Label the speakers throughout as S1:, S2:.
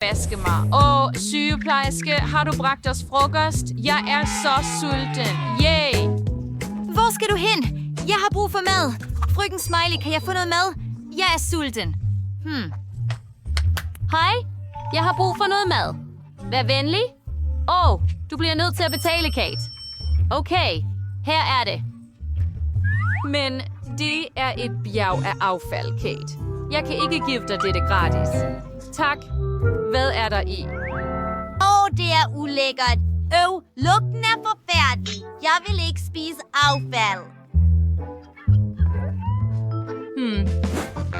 S1: vaske mig. Sygeplejerske, har du bragt os frokost? Jeg er så sulten. Yay!
S2: Hvor skal du hen? Jeg har brug for mad. Frøken Smiley, kan jeg få noget mad? Jeg er sulten.
S3: Hej, jeg har brug for noget mad. Vær venlig. Du bliver nødt til at betale, Kate. Okay, her er det.
S1: Men det er et bjerg af affald, Kate. Jeg kan ikke give dig dette gratis. Tak. Hvad er der i?
S2: Det er ulækkert. Lugten er forfærdelig. Jeg vil ikke spise affald.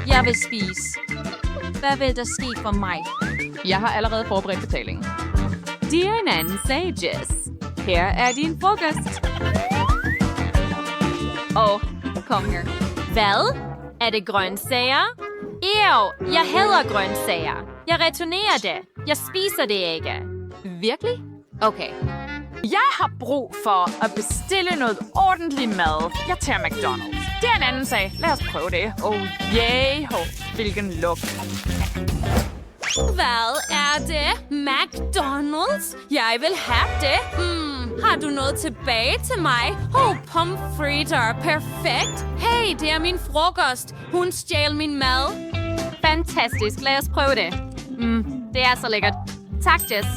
S1: Jeg vil spise. Hvad vil der ske for mig?
S4: Jeg har allerede forberedt betalingen.
S1: Dear Nan Sages, her er din frokost.
S3: Kom her. Hvad? Er det grøntsager? Jeg hader grøntsager. Jeg returnerer det. Jeg spiser det ikke.
S1: Virkelig?
S3: Okay.
S4: Jeg har brug for at bestille noget ordentlig mad. Jeg tager McDonald's. Det er en anden sag. Lad os prøve det. Hvilken lugt.
S1: Hvad er det? McDonald's? Jeg vil have det. Har du noget tilbage til mig? Pomfritter. Perfekt. Hey, det er min frokost. Hun stjal min mad.
S3: Fantastisk. Lad os prøve det. Det er så lækkert. Tak, Jess.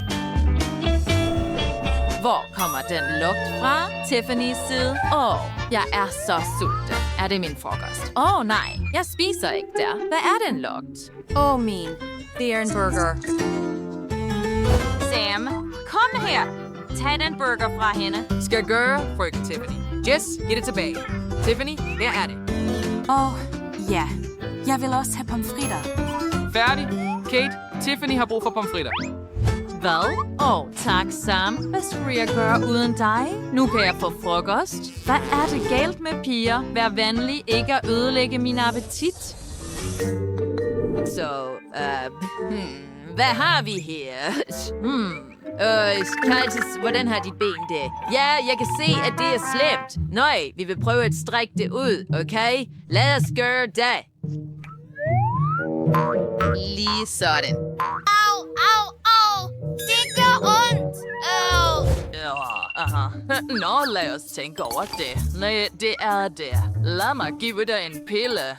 S1: Hvor kommer den lugt fra? Tiffany's side? Jeg er så sulten. Er det min frokost? Nej, jeg spiser ikke der. Hvad er den lugt? Min. Det er en burger.
S3: Sam, kom her. Tag den burger fra hende.
S5: Skal gøre, frøken Tiffany. Jess, giv det tilbage. Tiffany, der er det.
S6: Ja. Jeg vil også have pomfritter.
S5: Færdig. Kate, Tiffany har brug for pomfritter.
S1: Hvad? Tak, Sam. Hvad skulle jeg gøre uden dig? Nu kan jeg få frokost. Hvad er det galt med piger? Vær venlig ikke at ødelægge min appetit.
S7: Hvad har vi her? Kajtis, hvordan har dit ben det? Ja, jeg kan se, at det er slemt. Nej, vi vil prøve at strække det ud, okay? Lad os gøre det. Lige sådan.
S2: Au. Det gør ondt.
S5: Nå, lad os tænke over det. Nej, det er det. Lad mig give dig en pille.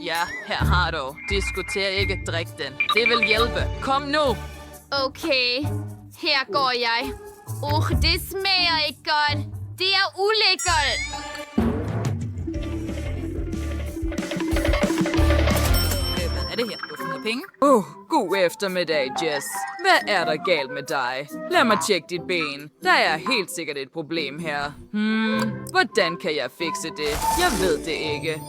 S5: Ja, her har du. Diskuter ikke drik den. Det vil hjælpe. Kom nu.
S3: Okay, her går jeg. Det smager ikke godt. Det er ulækkert.
S5: Hvad er det her? Du får penge? God eftermiddag, Jess. Hvad er der galt med dig? Lad mig tjekke dit ben. Der er helt sikkert et problem her. Hvordan kan jeg fikse det? Jeg ved det ikke.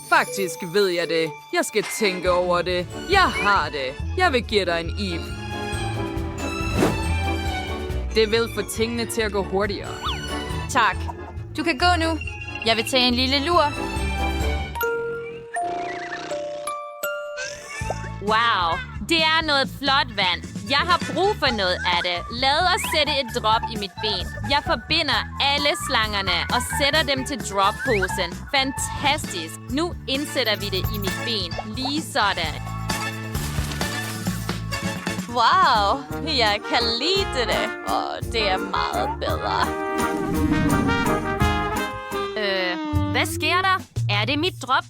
S5: Faktisk ved jeg det. Jeg skal tænke over det. Jeg har det. Jeg vil give dig en ib. Det vil få tingene til at gå hurtigere.
S3: Tak. Du kan gå nu. Jeg vil tage en lille lur. Wow, det er noget flot vand. Jeg har brug for noget af det. Lad os sætte et drop i mit ben. Jeg forbinder alle slangerne og sætter dem til dropposen. Fantastisk. Nu indsætter vi det i mit ben. Lige sådan. Wow, jeg kan lide det. Det er meget bedre. Hvad sker der? Er det mit drop?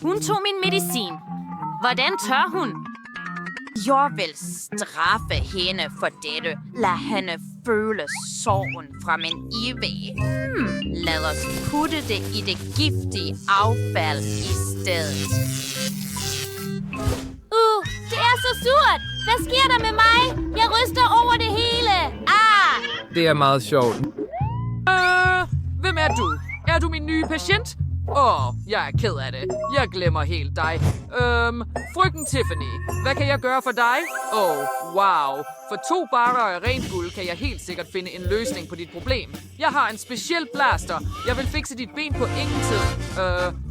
S3: Hun tog min medicin. Hvordan tør hun? Jeg vil straffe hende for dette. Lad hende føle sorgen fra min IV. Lad os putte det i det giftige affald i stedet. Det er så surt. Hvad sker der med mig? Jeg ryster over det hele.
S5: Det er meget sjovt. Hvem er du? Er du min nye patient? Jeg er ked af det. Jeg glemmer helt dig. Frøken Tiffany, hvad kan jeg gøre for dig? Wow. For 2 barer af rent guld kan jeg helt sikkert finde en løsning på dit problem. Jeg har en speciel blaster. Jeg vil fikse dit ben på ingen tid.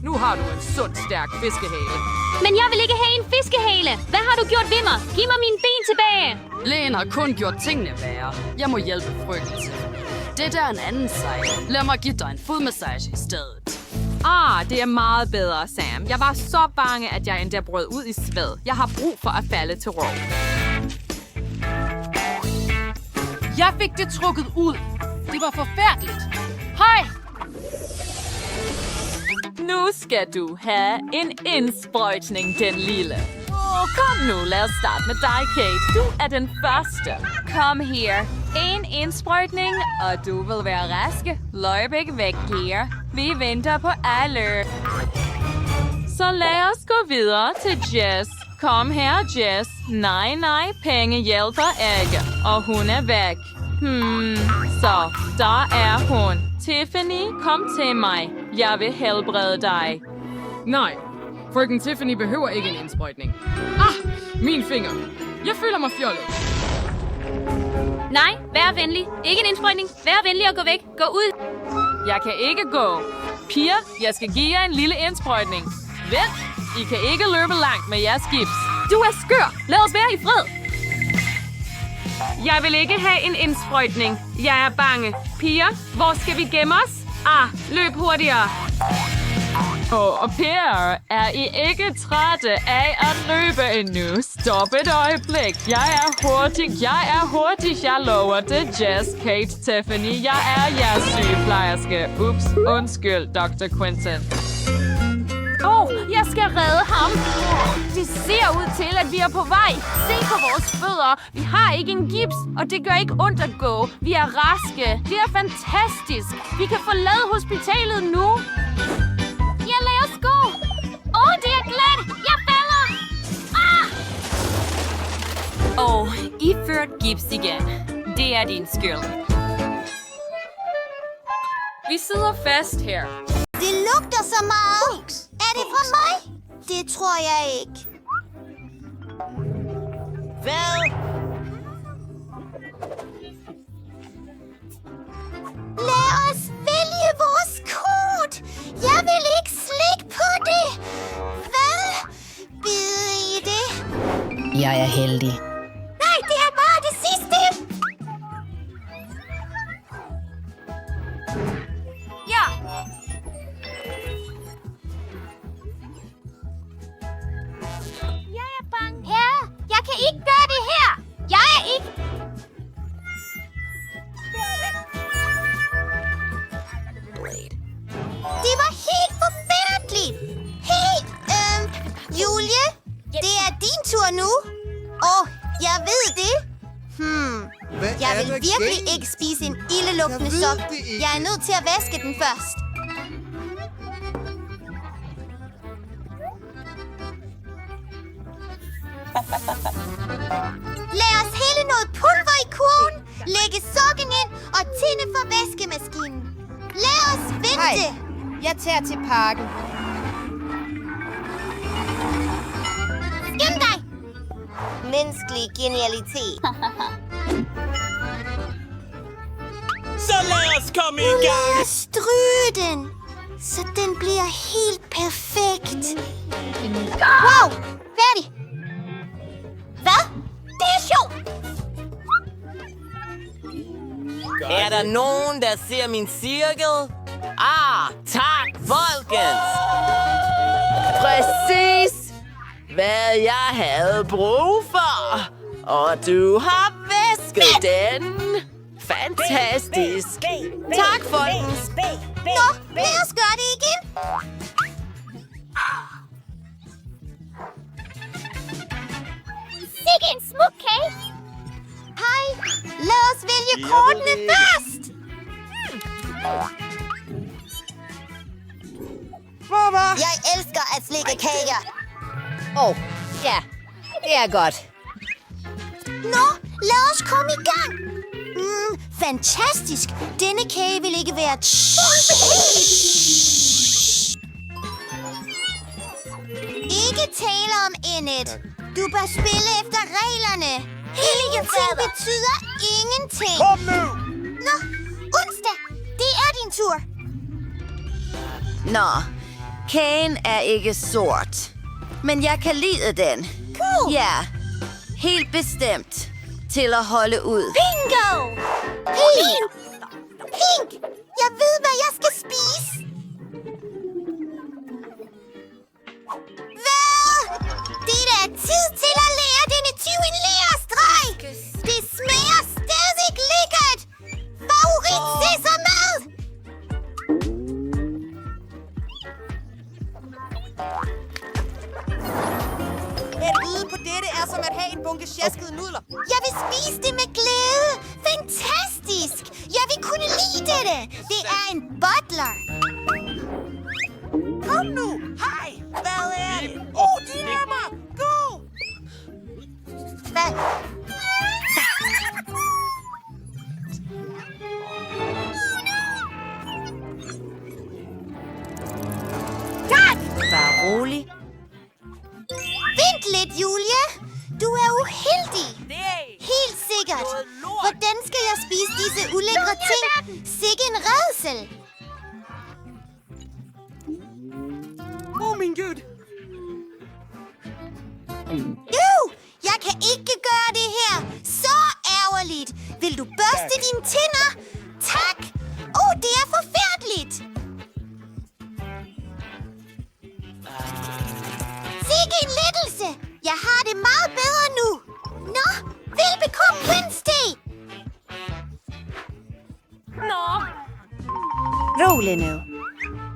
S5: Nu har du en sund, stærk fiskehale.
S3: Men jeg vil ikke have en fiskehale. Hvad har du gjort ved mig? Giv mig mine ben tilbage.
S6: Lægen har kun gjort tingene værre. Jeg må hjælpe frøken til. Det der er en anden sag. Lad mig give dig en fodmassage i stedet.
S1: Det er meget bedre, Sam. Jeg var så bange, at jeg endda brød ud i sved. Jeg har brug for at falde til ro.
S6: Jeg fik det trukket ud. Det var forfærdeligt. Hej!
S4: Nu skal du have en indsprøjtning, den lille. Kom nu, lad os starte med dig, Kate. Du er den første. Kom her. En indsprøjtning, og du vil være raske. Løjbæk væk her. Vi venter på alle. Så lad os gå videre til Jess. Kom her, Jess. Nej, penge hjælper ikke. Og hun er væk. Så der er hun. Tiffany, kom til mig. Jeg vil helbrede dig.
S5: Nej, frøken Tiffany behøver ikke en indsprøjtning. Min finger. Jeg føler mig fjollet.
S3: Nej, vær venlig. Ikke en indsprøjtning. Vær venlig og gå væk. Gå ud.
S4: Jeg kan ikke gå. Piger, jeg skal give jer en lille indsprøjtning. Vent, I kan ikke løbe langt med jeres gips.
S3: Du er skør. Lad os være i fred.
S4: Jeg vil ikke have en indsprøjtning. Jeg er bange. Piger, hvor skal vi gemme os? Løb hurtigere. Og Per, er I ikke trætte af at løbe endnu? Stop et øjeblik. Jeg er hurtig. Jeg lover det. Jess, Kate, Tiffany. Jeg er jeres sygeplejerske. Ups, undskyld, Dr. Quentin.
S3: Jeg skal redde ham. Det ser ud til, at vi er på vej. Se på vores fødder. Vi har ikke en gips, og det gør ikke ondt at gå. Vi er raske. Det er fantastisk. Vi kan forlade hospitalet nu. Ja, lad os gå. Det er glat. Jeg falder. Iført gips igen. Det er din skyld.
S1: Vi sidder fast her.
S2: Det lugter så meget. Er det fra mig? Det tror jeg ikke.
S7: Hvad?
S2: Lad os vælge vores kort. Jeg vil ikke slikke på det. Hvad? Bid I det?
S8: Jeg er heldig.
S2: Nej, det er bare det sidste.
S3: Ja.
S2: Jeg er bange. Ja, jeg kan ikke gøre det her. Jeg er ikke... Det var helt forfærdeligt. Hey, Julie, det er din tur nu. Jeg ved det. Jeg vil virkelig ikke spise en ildelugtende sok. Jeg er nødt til at vaske den først. Lad os hælde noget pulver i kurven, lægge sokken ind og tænde for vaskemaskinen. Lad os vente.
S9: Hej, jeg tager til parken.
S2: Skynd dig.
S9: Menneskelig genialitet.
S10: Så lad os komme i
S2: Nu
S10: gang!
S2: lad os stryge den, så den bliver helt perfekt. Wow, færdig. Hvad? Det er sjovt.
S10: Er der nogen, der ser min cirkel? Tak, folkens! Præcis, hvad jeg havde brug for. Og du har væsket den. Fantastisk. Tak, folkens.
S2: Nå, lad os gøre det igen. Sikke en smuk kage. Hej, lad os vælge kortene først.
S9: Jeg elsker at slikke kager. Ja, det er godt.
S2: Nå, lad os komme i gang. Fantastisk. Denne kage vil ikke være Ikke tale om endet. Du bør spille efter reglerne. Ingenting betyder ingenting.
S10: Kom nu!
S2: Nå, onsdag. Det er din tur.
S7: Nå, kagen er ikke sort. Men jeg kan lide den.
S2: Cool.
S7: Ja, helt bestemt. Til at holde ud.
S2: Bingo! Pink! Jeg ved, hvad jeg skal spise. Hvad? Det er da tid til at lære denne tyv en lærestreg. Det smager stadig lækkert.
S9: fjaskede nudler.
S2: Jeg vil spise det med glæde. Fantastisk. Jeg vil kunne lide dette. Det er en butler.
S9: Kom nu. Hej. Hvad er det? De er mig. Gå.
S2: Hvad?
S7: Vær rolig.
S2: Vent lidt, Julie. Du er uheldig. Helt sikkert. Hvordan skal jeg spise disse ulækre ting? Sikke en rædsel.
S9: Min Gud.
S2: Jeg kan ikke gøre det her. Så ærgerligt. Vil du børste dine tænder? Tak. Det er forfærdeligt. Sikke en lettelse. Jeg har det meget bedre nu. Nå, velbekomme Wednesday.
S7: Rolig nu.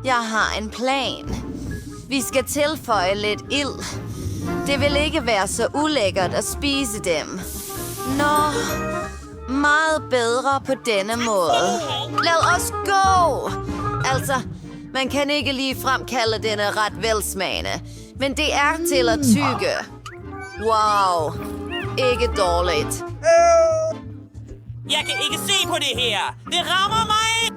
S7: Jeg har en plan. Vi skal tilføje lidt ild. Det vil ikke være så ulækkert at spise dem. Nå, meget bedre på denne måde. Lad os gå! Altså, man kan ikke lige fremkalde denne ret velsmagende. Men det er til at tygge. Wow, ikke dårligt.
S11: Jeg kan ikke se på det her. Det rammer mig.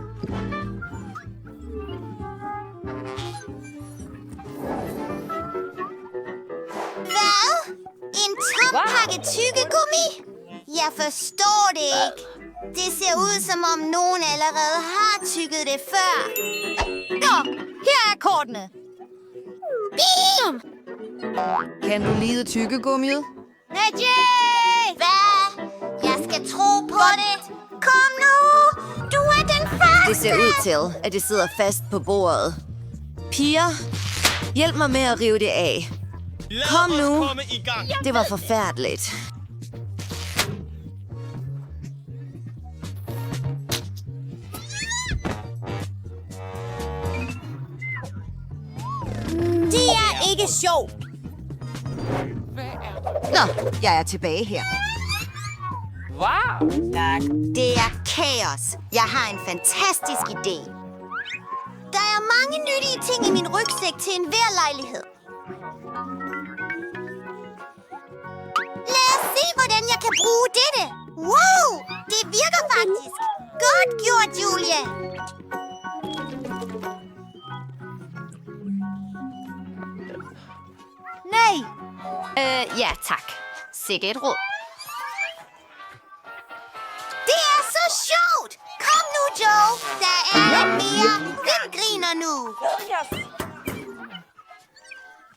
S2: Hvad? En tom pakke tyggegummi? Jeg forstår det ikke. Det ser ud, som om nogen allerede har tygget det før. Nå, her er kortene. Bim!
S7: Kan du lide tyggegummiet?
S2: Najee! Hvad? Jeg skal tro på det. Kom nu! Du er den første!
S7: Det ser ud til, at det sidder fast på bordet. Piger, hjælp mig med at rive det af. Kom nu. Det var forfærdeligt.
S2: Det er ikke sjovt.
S7: Nå, jeg er tilbage her.
S5: Wow!
S2: Det er kaos. Jeg har en fantastisk idé. Der er mange nyttige ting i min rygsæk til enhver lejlighed. Lad os se, hvordan jeg kan bruge dette. Wow! Det virker faktisk. Godt gjort, Julie.
S3: Nej. Ja, tak. Sikke et råd.
S2: Det er så sjovt. Kom nu, Joe. Der er mere. Hvem griner nu?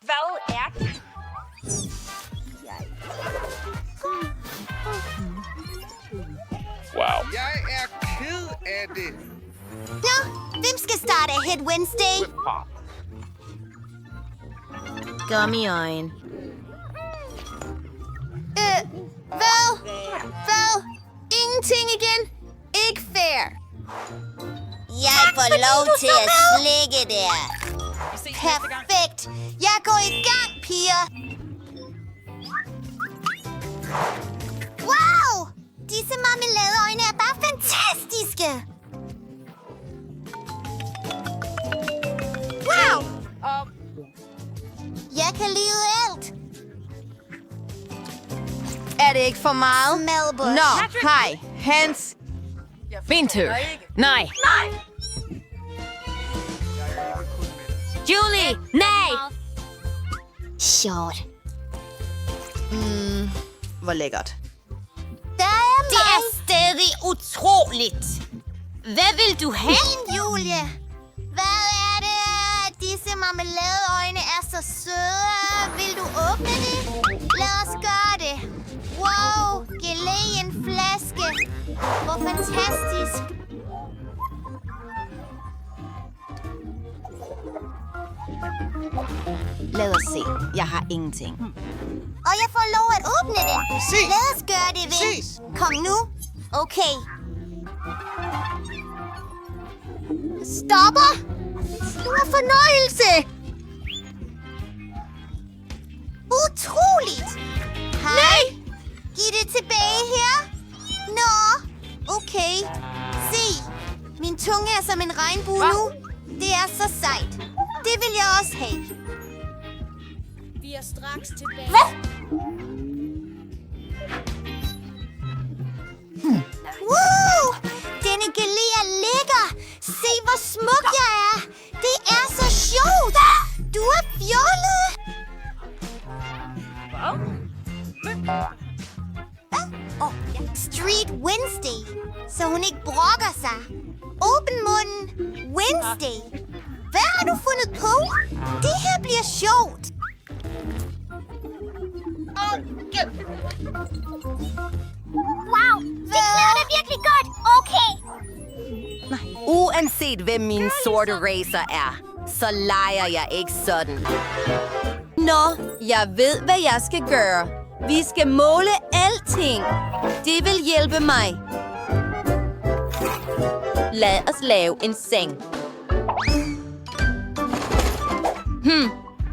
S3: Hvad er det?
S12: Wow. Jeg er ked af det.
S2: Nå, hvem skal starte Head Wednesday?
S7: Gummiøjen.
S2: Hvad? Ingenting igen? Ikke fair. Jeg får lov til at slikke der. Perfekt. Jeg går i gang, piger. Wow! Disse marmeladeøjne er bare fantastiske. Wow! Jeg kan lide alt.
S7: Er det ikke for meget?
S2: Melbush.
S7: Nå, hej. Hans.
S3: Min tur. Nej. Julie, nej!
S2: Sjovt.
S7: Hvor lækkert.
S2: Der er
S3: Det er stadig utroligt. Hvad vil du have?
S2: Fint, Julie. Hvad er det? Disse marmeladeøjne er så søde. Vil du åbne det? Lad os gøre det. Wow, gelé i en flaske. Hvor fantastisk.
S7: Lad os se. Jeg har ingenting.
S2: Og jeg får lov at åbne det.
S12: Ses.
S2: Lad os gøre det, ven.
S12: Ses.
S2: Kom nu. Okay. Stopper. Stor fornøjelse. Utroligt. Hej. tilbage her? Nå, okay. Se, min tunge er som en regnbue nu. Det er så sejt. Det vil jeg også have.
S1: Vi er straks tilbage.
S2: Hvad? Woo! Denne gelé er lækker. Se, hvor smuk jeg er. Det er så sjovt. Du er fjollet. Street Wednesday. Så hun ikke brokker sig. Åbn munden. Wednesday. Hvad har du fundet på? Det her bliver sjovt.
S9: Wow, det knirker virkelig godt. Okay.
S7: Uanset hvem min sorte racer er, så leger jeg ikke sådan. Nå, jeg ved, hvad jeg skal gøre. Vi skal måle alting. Det vil hjælpe mig. Lad os lave en seng.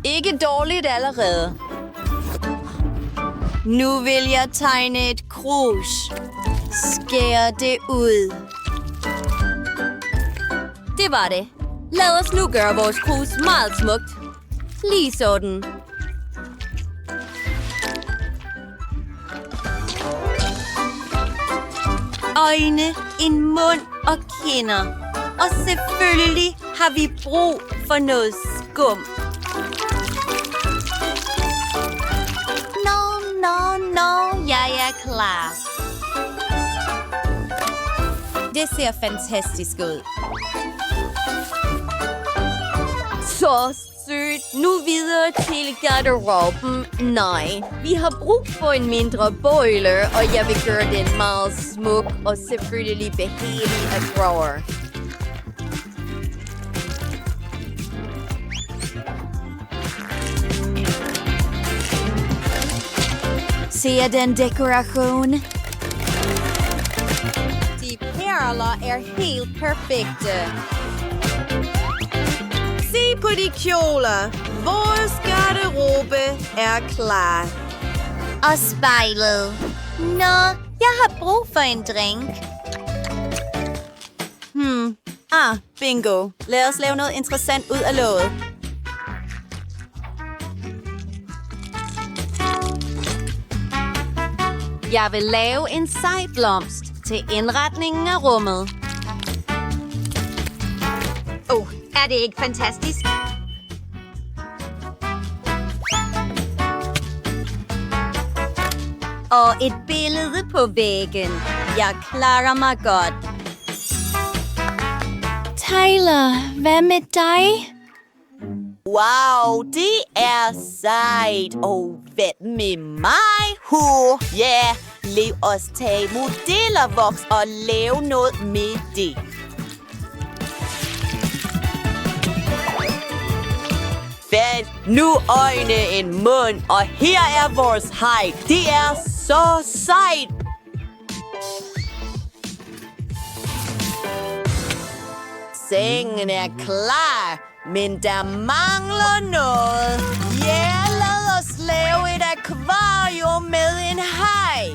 S7: Ikke dårligt allerede. Nu vil jeg tegne et krus. Skær det ud. Det var det. Lad os nu gøre vores krus meget smukt. Lige sådan. Øjne, en mund og kinder. Og selvfølgelig har vi brug for noget skum. Nå, jeg er klar. Det ser fantastisk ud. Så sødt. Nu videre til garderoben. Nej, vi har brug for en mindre bøjle, og jeg vil gøre den meget smuk og selvfølgelig behagelig at drawer. Ser den dekoration? De perler er helt perfekte. Se på de kjoler. Vores garderobe er klar.
S2: Og spejlet. Nå, jeg har brug for en drink.
S7: Bingo. Lad os lave noget interessant ud af låget. Jeg vil lave en sej blomst til indretningen af rummet.
S2: Er det ikke fantastisk?
S7: Og et billede på væggen. Jeg klarer mig godt.
S2: Tyler, hvad med dig?
S10: Wow, det er sejt. Og hvad med mig? Yeah, lad os tage modellervoks og lave noget med det. Fandt nu øjne, en mund, og her er vores hej. Det er så sejt. Sengen er klar, men der mangler noget. Lad os lave et akvarium med en haj.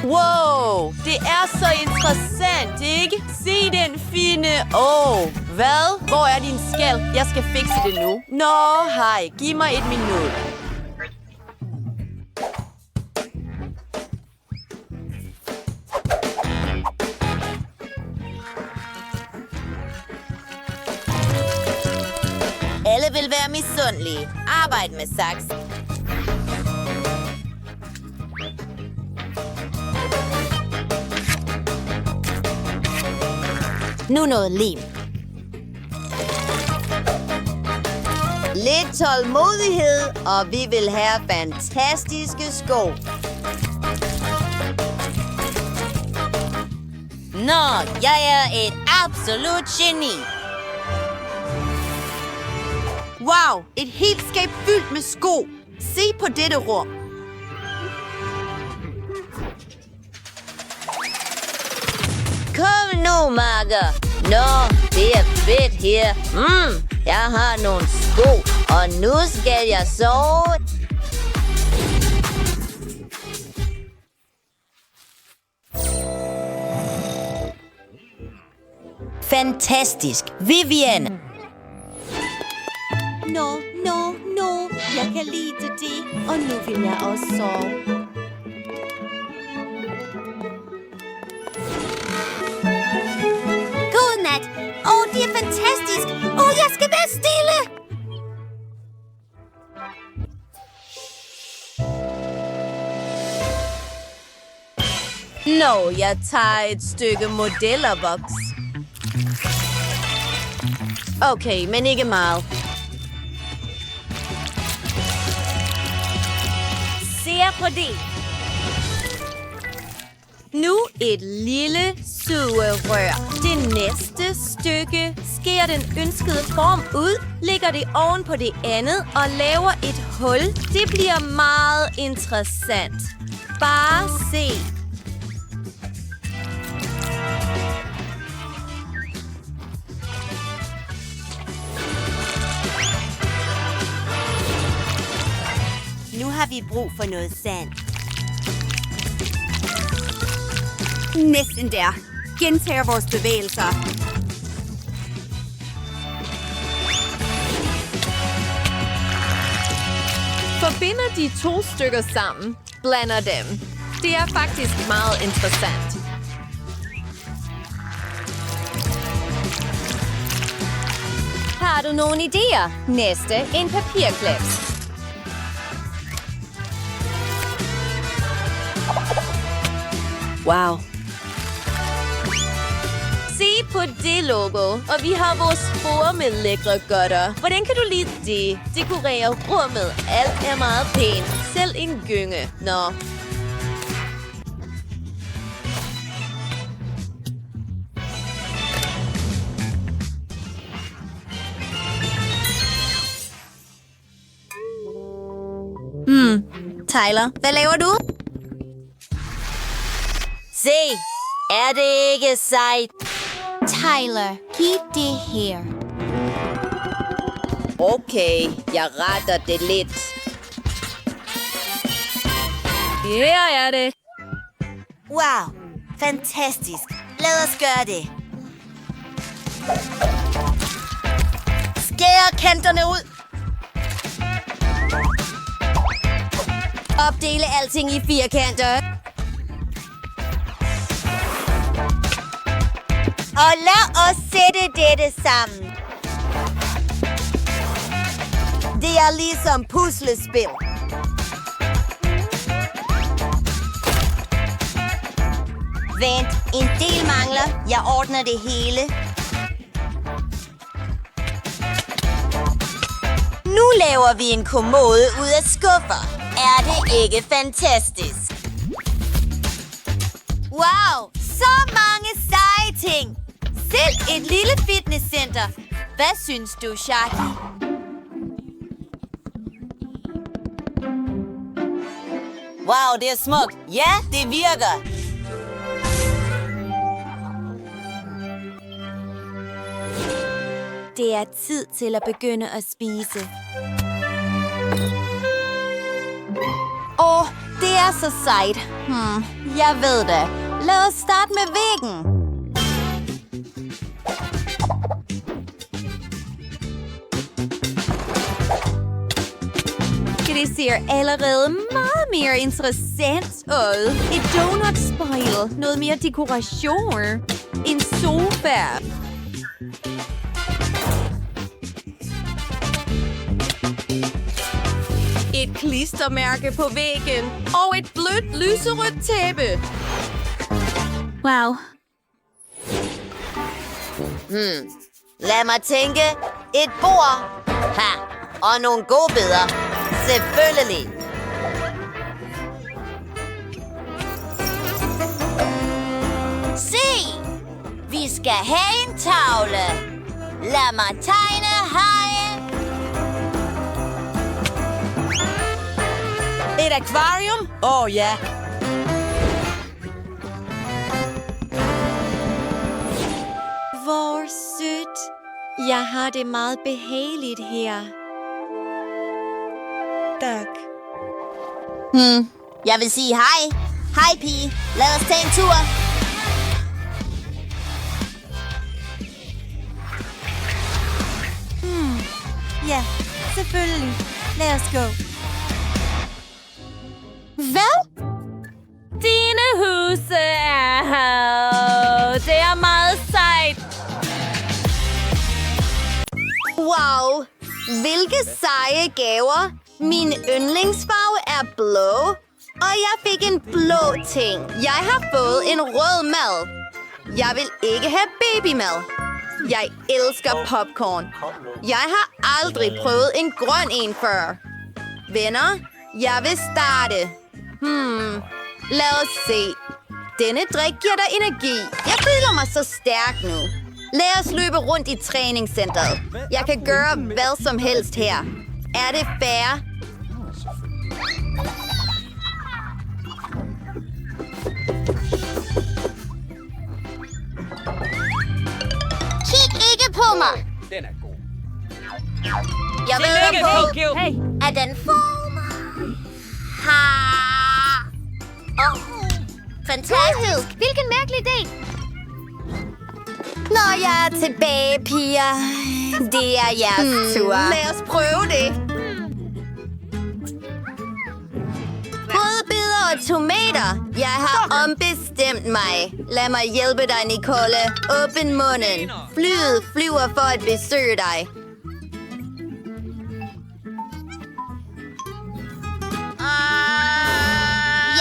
S10: Wow, det er så interessant, ikke? Se den fine. Hvad? Hvor er din skal? Jeg skal fikse det nu. Nå, hej. Giv mig et minut. Alle vil være misundelige. Arbejd med saks. Nu noget lim. Lidt tålmodighed, og vi vil have fantastiske sko. Nå, jeg er et absolut geni.
S7: Wow, et helt skab fyldt med sko. Se på dette rum.
S10: Kom nu, makker. Nå, det er fedt her. Jeg har nogle sko, og nu skal jeg sove.
S9: fantastisk. Vivian!
S10: No. Jeg kan lide det, og nu vil jeg også sove.
S2: Godnat. Det er fantastisk. Jeg skal være stille.
S7: Jeg tager et stykke modellervoks. Okay, men ikke meget.
S10: Ser på det.
S7: Nu et lille sugerør. Det næste stykke skærer den ønskede form ud, lægger det oven på det andet og laver et hul. Det bliver meget interessant. Bare se.
S10: Nu har vi brug for noget sand.
S2: Næsten der. Gentager vores bevægelser.
S1: Forbinder de 2 stykker sammen. Blander dem. Det er faktisk meget interessant.
S7: Har du nogle idéer? Næste, en papirklips.
S10: Wow.
S7: Se på det logo, og vi har vores spor med lækre godter. Hvordan kan du lide det? Dekorere rummet. Alt er meget pænt. Selv en gynge. Nå.
S2: Tyler, hvad laver du?
S10: Se, er det ikke sejt?
S2: Tyler, giv det her.
S7: Okay, jeg retter det lidt. Her er det.
S10: Wow, fantastisk. Lad os gøre det. Skær kanterne ud.
S2: Opdele alting i firkanter.
S10: Og lad os sætte dette sammen. Det er ligesom puslespil.
S2: Vent, en del mangler. Jeg ordner det hele.
S10: Nu laver vi en kommode ud af skuffer. Er det ikke fantastisk? Wow, så mange seje ting. Selv et lille fitnesscenter. Hvad synes du, Shaki? Wow, det er smukt. Ja, det virker.
S2: Det er tid til at begynde at spise. Det er så sejt. Jeg ved det. Lad os starte med væggen. Det ser allerede meget mere interessant ud. Et donut-spejl. Noget mere dekoration. En sofa. Et klistermærke på væggen. Og et blødt lyserødt tæppe. Wow.
S10: Lad mig tænke. Et bord. Ha. Og nogle godbidder. Selvfølgelig. Se! Vi skal have en tavle. Lad mig tegne hajen. Et akvarium? Ja.
S2: Hvor sødt. Jeg har det meget behageligt her. Tak.
S10: Jeg vil sige hej. Hej, pige. Lad os tage en tur.
S2: Ja, selvfølgelig. Lad os gå. Hvad?
S4: Dine huse er her. Det er meget sejt.
S2: Wow, hvilke seje gaver. Min yndlingsfarve er blå, og jeg fik en blå ting. Jeg har fået en rød mad. Jeg vil ikke have babymad. Jeg elsker popcorn. Jeg har aldrig prøvet en grøn en før. Venner, jeg vil starte. Lad os se. Denne drik giver dig energi. Jeg føler mig så stærk nu. Lad os løbe rundt i træningscenteret. Jeg kan gøre hvad som helst her. Er det fair?
S9: Kig ikke på mig.
S12: Den er god.
S9: Jeg ved på.
S4: Hey.
S9: Er den for mig? Fantastisk. Hvilken mærkelig idé.
S2: Når jeg er tilbage, piger. Det er jeres tur. Lad os prøve det. Rødbeder og tomater. Jeg har ombestemt mig. Lad mig hjælpe dig, Nicole. Åbn munden. Flyet flyver for at besøge dig.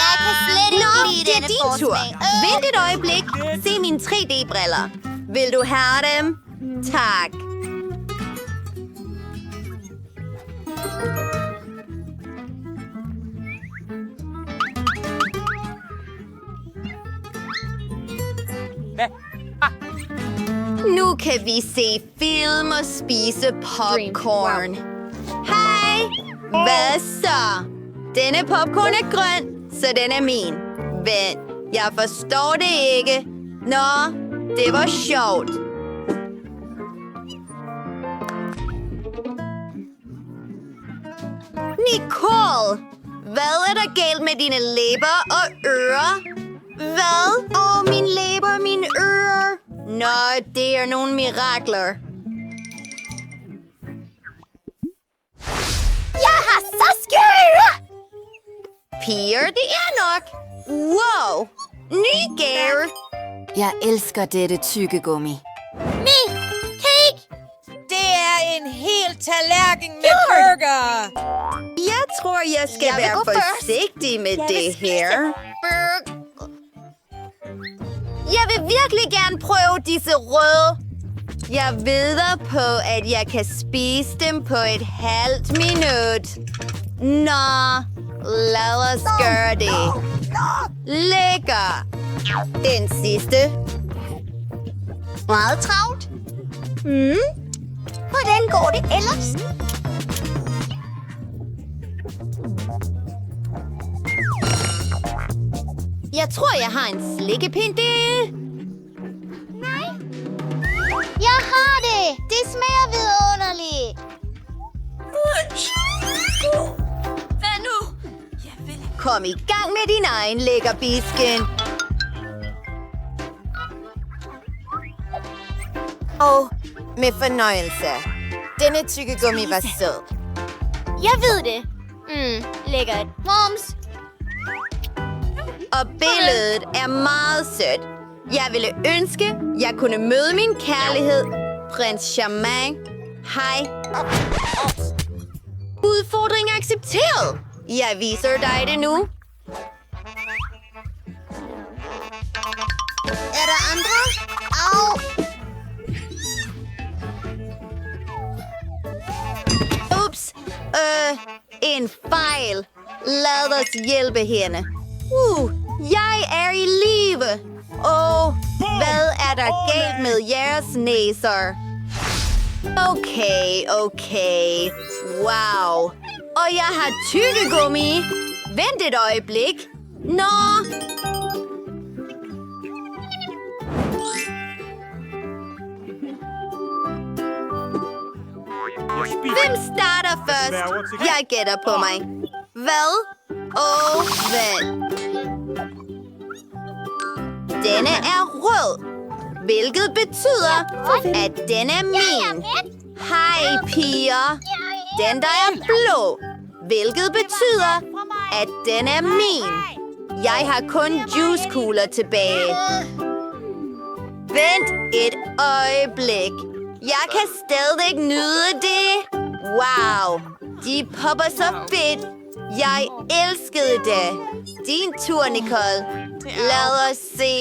S9: Jeg kan slet ikke lide
S2: det er
S9: denne
S2: din tur.
S9: forsmag.
S2: Vent et øjeblik. Se mine 3D-briller. Vil du have dem? Tak.
S11: Hvad?
S2: Nu kan vi se film og spise popcorn. Hej! Hvad så? Denne popcorn er grøn, så den er min. Vent, jeg forstår det ikke. Nå, det var sjovt. Nicole! Hvad er der galt med dine læber og ører? Hvad? Mine læber, mine ører. Nå, det er nogle mirakler.
S9: Jeg har så skøre!
S2: Piger, det er nok. Wow! Ny gave. Jeg elsker dette tyggegummi.
S9: Kig!
S10: Det er en hel tallerken med burger.
S2: Jeg tror, jeg skal
S9: Jeg vil
S2: være
S9: gå først.
S2: forsigtig med det her. Jeg vil virkelig gerne prøve disse røde. Jeg vedder på, at jeg kan spise dem på et halvt minut. Nå, lad os gøre det. Lækker. Den sidste.
S9: Meget travlt. Hvordan går det ellers?
S2: Jeg tror, jeg har en slikkepind.
S9: Nej. Jeg har det. Det smager vidunderligt.
S3: Hvad nu?
S2: Kom i gang med din egen lækkerbisken. Med fornøjelse. Denne tyggegummi var sød.
S9: Jeg ved det. Lækkert. Moms.
S2: Og billedet er meget sødt. Jeg ville ønske, jeg kunne møde min kærlighed, prins Charmant. Hej. Udfordring accepteret. Jeg viser dig det nu.
S9: Er der andre? Au.
S2: Ups. En fejl. Lad os hjælpe hende. Jeg er i live. Hvad er der galt med jeres næser? Okay. Wow. Og jeg har tyggegummi. Vent et øjeblik. Nå. Hvem starter først? Jeg gætter på mig. Hvad? Vent. Denne er rød, hvilket betyder, at den er min. Hej, piger. Den, der er blå. Hvilket betyder, at den er min. Jeg har kun juicekugler tilbage. Vent et øjeblik. Jeg kan stadig nyde det. Wow, de popper så fedt. Jeg elskede det. Din tur, Nicole. Lad os se.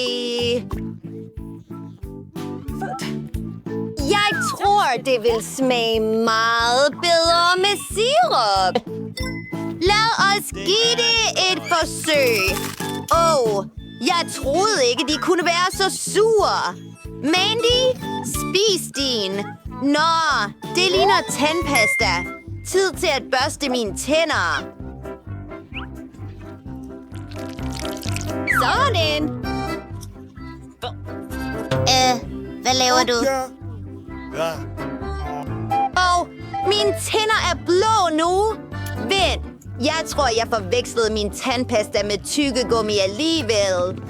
S2: Jeg tror, det vil smage meget bedre med sirup. Lad os give det et forsøg. Jeg troede ikke, de kunne være så sure. Mandy, spis din. Nå, det ligner tandpasta. Tid til at børste mine tænder. Sådan.
S9: Hvad laver du?
S2: Mine tænder er blå nu. Vent, jeg tror, jeg forvekslede min tandpasta med tyggegummi alligevel.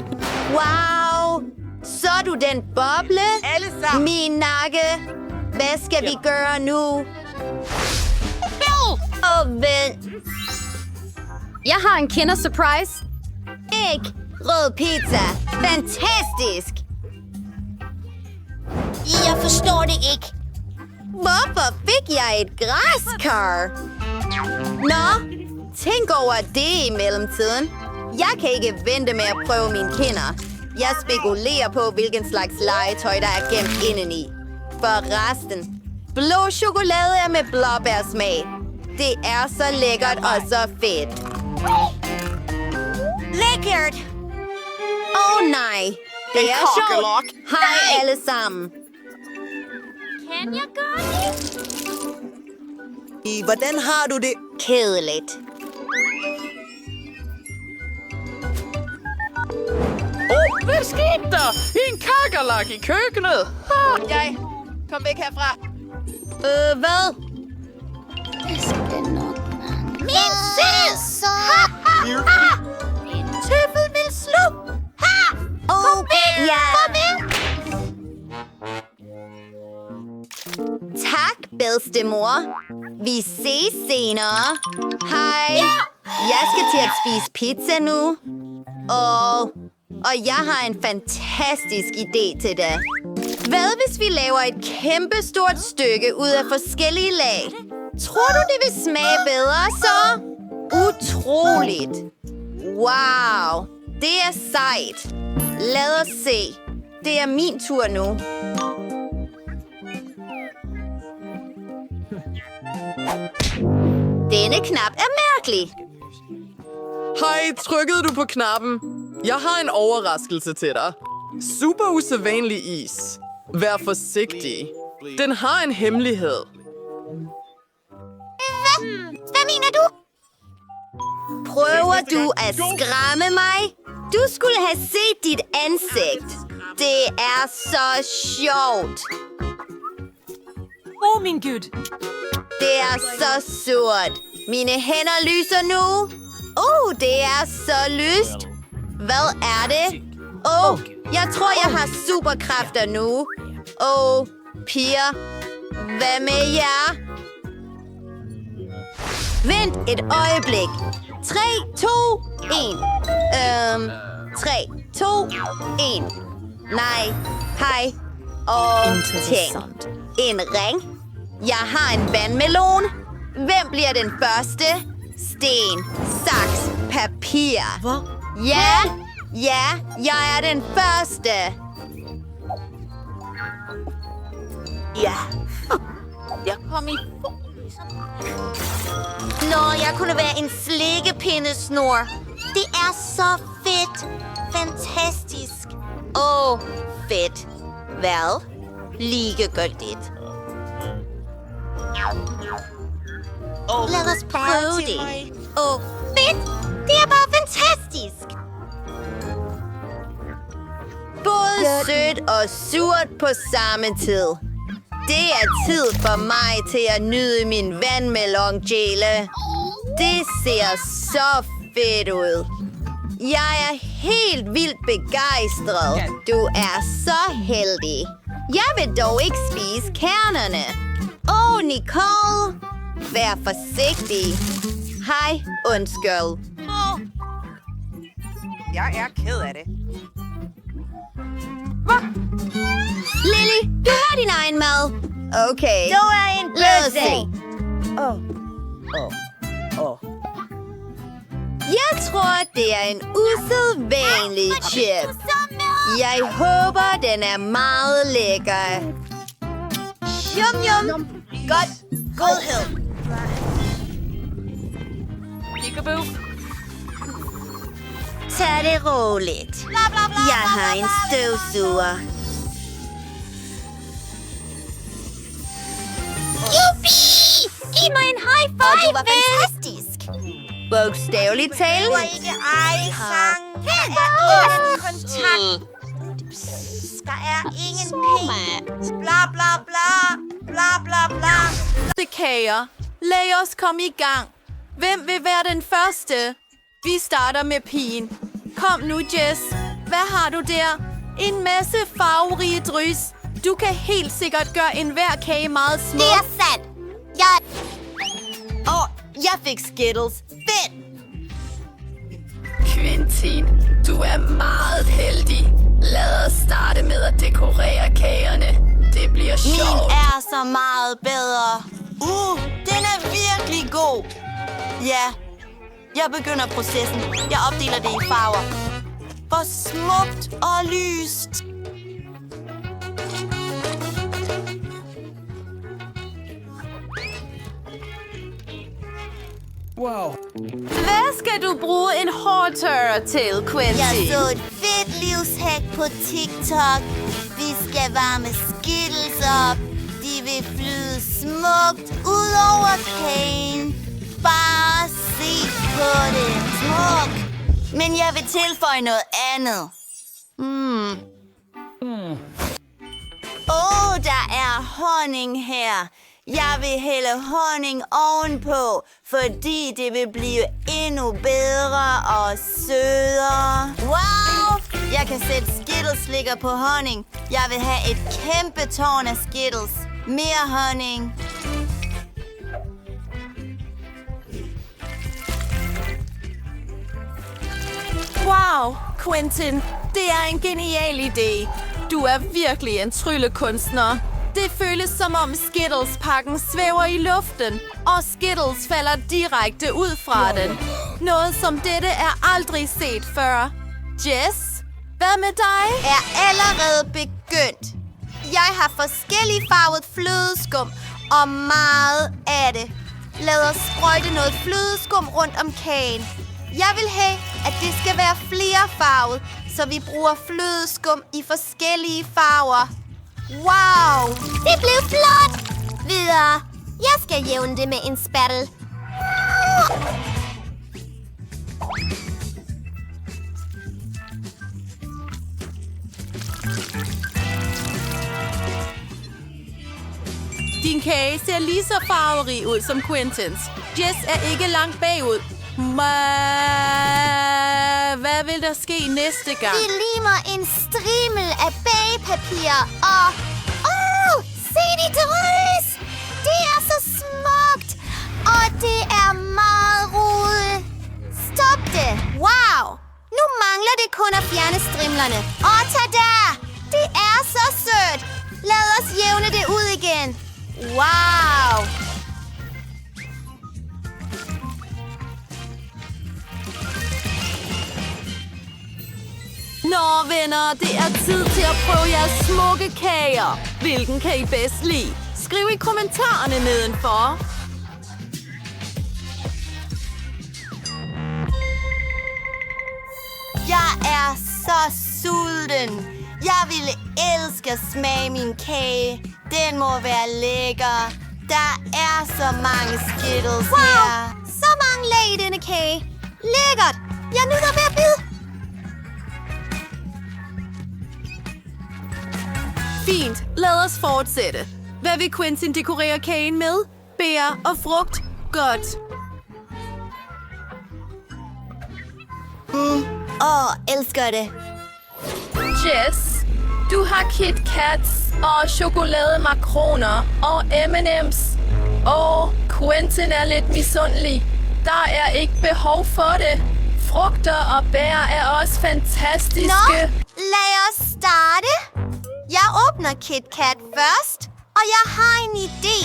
S2: Wow, så du den boble?
S10: Alle sammen.
S2: Min nakke. Hvad skal vi gøre nu? Vent.
S8: Jeg har en kinder-surprise.
S2: Ikke rød pizza. Fantastisk.
S9: Jeg forstår det ikke.
S2: Hvorfor fik jeg et græskar? Nå, tænk over det i mellemtiden. Jeg kan ikke vente med at prøve mine kinder. Jeg spekulerer på, hvilken slags legetøj, der er gemt indeni. For resten, blå chokolade er med blåbærsmag. Det er så lækkert og så fedt.
S9: Lækkert.
S2: Nej, det er sjovt. Hej alle sammen.
S1: Kan jeg gøre det?
S10: Hvordan har du det?
S2: Kedeligt.
S5: Hvad skete der? En kakerlak i køkkenet.
S10: Jeg kom væk herfra.
S2: Hvad?
S9: Min søs!
S2: En tøffel vil slå. Tak, bedstemor. Vi ses senere. Hej. Jeg skal til at spise pizza nu. Og jeg har en fantastisk idé til det. Hvad hvis vi laver et kæmpestort stykke ud af forskellige lag? Tror du, det vil smage bedre så? Utroligt. Wow, det er sejt. Lad os se. Det er min tur nu. Denne knap er mærkelig.
S13: Hej, trykkede du på knappen? Jeg har en overraskelse til dig. Super usædvanlig is. Vær forsigtig. Den har en hemmelighed.
S2: Hvad mener du? Prøver du at skræmme mig? Du skulle have set dit ansigt. Det er så sjovt.
S4: Min Gud.
S2: Det er så surt. Mine hænder lyser nu. Det er så lyst. Hvad er det? Jeg tror, jeg har superkræfter nu. Piger. Hvad med jer? Vent et øjeblik. 3, 2, 1. 3, 2, 1. Nej. Hej. Ting. En ring. Jeg har en vandmelon. Hvem bliver den første? Sten, saks, papir.
S10: Hvad?
S2: Ja, jeg er den første.
S10: Ja. Jeg kom i...
S9: Jeg kunne være en slikkepindesnor. Det er så fedt. Fantastisk.
S2: Fedt. Hvad? Ligegyldigt.
S9: Lad os prøve det. Fedt. Det er bare fantastisk.
S2: Både sødt og surt på samme tid. Det er tid for mig til at nyde min vandmelongele. Det ser så fedt ud. Jeg er helt vildt begejstret. Du er så heldig. Jeg vil dog ikke spise kernerne. Nicole. Vær forsigtig. Hej, undskyld.
S12: Jeg er ked af det.
S2: Lily, du har din egen mad. Okay.
S9: Du er en
S2: Lad os
S9: bøsse.
S2: se. Jeg tror, det er en usædvanlig chip. Jeg håber, den er meget lækker. Yum, yum.
S9: Godt. Godhed.
S4: Peekaboo.
S2: Tag det roligt. Jeg har en støvsuger.
S9: Jubi! Giv mig en high five,
S2: Du var fantastisk. Bogstaveligt talt.
S9: Du er ikke sang. Her er ingen kontakt. Der er ingen penge. Bla bla bla. Bla bla bla.
S13: Kager. Lad os komme i gang. Hvem vil være den første? Vi starter med pigen. Kom nu, Jess. Hvad har du der? En masse farverige drys. Du kan helt sikkert gøre enhver kage meget smuk.
S9: Det er sandt. Jeg fik Skittles. Fedt.
S6: Quentin, du er meget heldig. Lad os starte med at dekorere kagerne. Det bliver sjovt.
S10: Min er så meget bedre. Den er virkelig god. Ja, jeg begynder processen. Jeg opdeler det i farver. Hvor smukt og lyst.
S13: Wow. Hvad skal du bruge en hårtørrer til, Quentin?
S9: Jeg så et fedt livshack på TikTok. Vi skal varme Skittles op. De vil flyde smukt ud over kagen. Bare se på det. Smuk.
S10: Men jeg vil tilføje noget andet. Der er honning her. Jeg vil hælde honning ovenpå, fordi det vil blive endnu bedre og sødere. Wow! Jeg kan sætte Skittles-slikker på honning. Jeg vil have et kæmpe tårn af Skittles. Mere honning.
S13: Wow, Quentin. Det er en genial idé. Du er virkelig en tryllekunstner. Det føles som om Skittles-pakken svæver i luften, og Skittles falder direkte ud fra den. Noget som dette er aldrig set før. Jess, hvad med dig?
S2: Er allerede begyndt. Jeg har forskellige farvet flødeskum og meget af det. Lad os sprøjte noget flødeskum rundt om kagen. Jeg vil have, at det skal være flerfarvet, så vi bruger flødeskum i forskellige farver. Wow!
S9: Det blev flot! Videre. Jeg skal jævne det med en spattel.
S13: Din kage ser lige så farverig ud som Quentins. Jess er ikke langt bagud. Hvad vil der ske næste gang?
S9: Vi limer en strimmel af bagepapir og... se de drys! Det er så smukt! Og det er meget rodet. Stop det! Wow! Nu mangler det kun at fjerne strimlerne. Og tada! Det er så sødt! Lad os jævne det ud igen. Wow!
S13: Nå, venner, det er tid til at prøve jeres smukke kager. Hvilken kan I bedst lide? Skriv i kommentarerne nedenfor.
S10: Jeg er så sulten. Jeg ville elske at smage min kage. Den må være lækker. Der er så mange Skittles her.
S9: Så mange lag i denne kage. Lækkert! Jeg nyder ved at bide.
S13: Fint, lad os fortsætte. Hvad vil Quentin dekorere kagen med? Bær og frugt? Godt.
S9: Elsker det.
S13: Jess, Du har Kit Kats og chokolademakroner og M&M's. Quentin er lidt misundelig. Der er ikke behov for det. Frugter og bær er også fantastiske.
S2: Nå, lad os starte. Jeg åbner Kit Kat først, og jeg har en idé.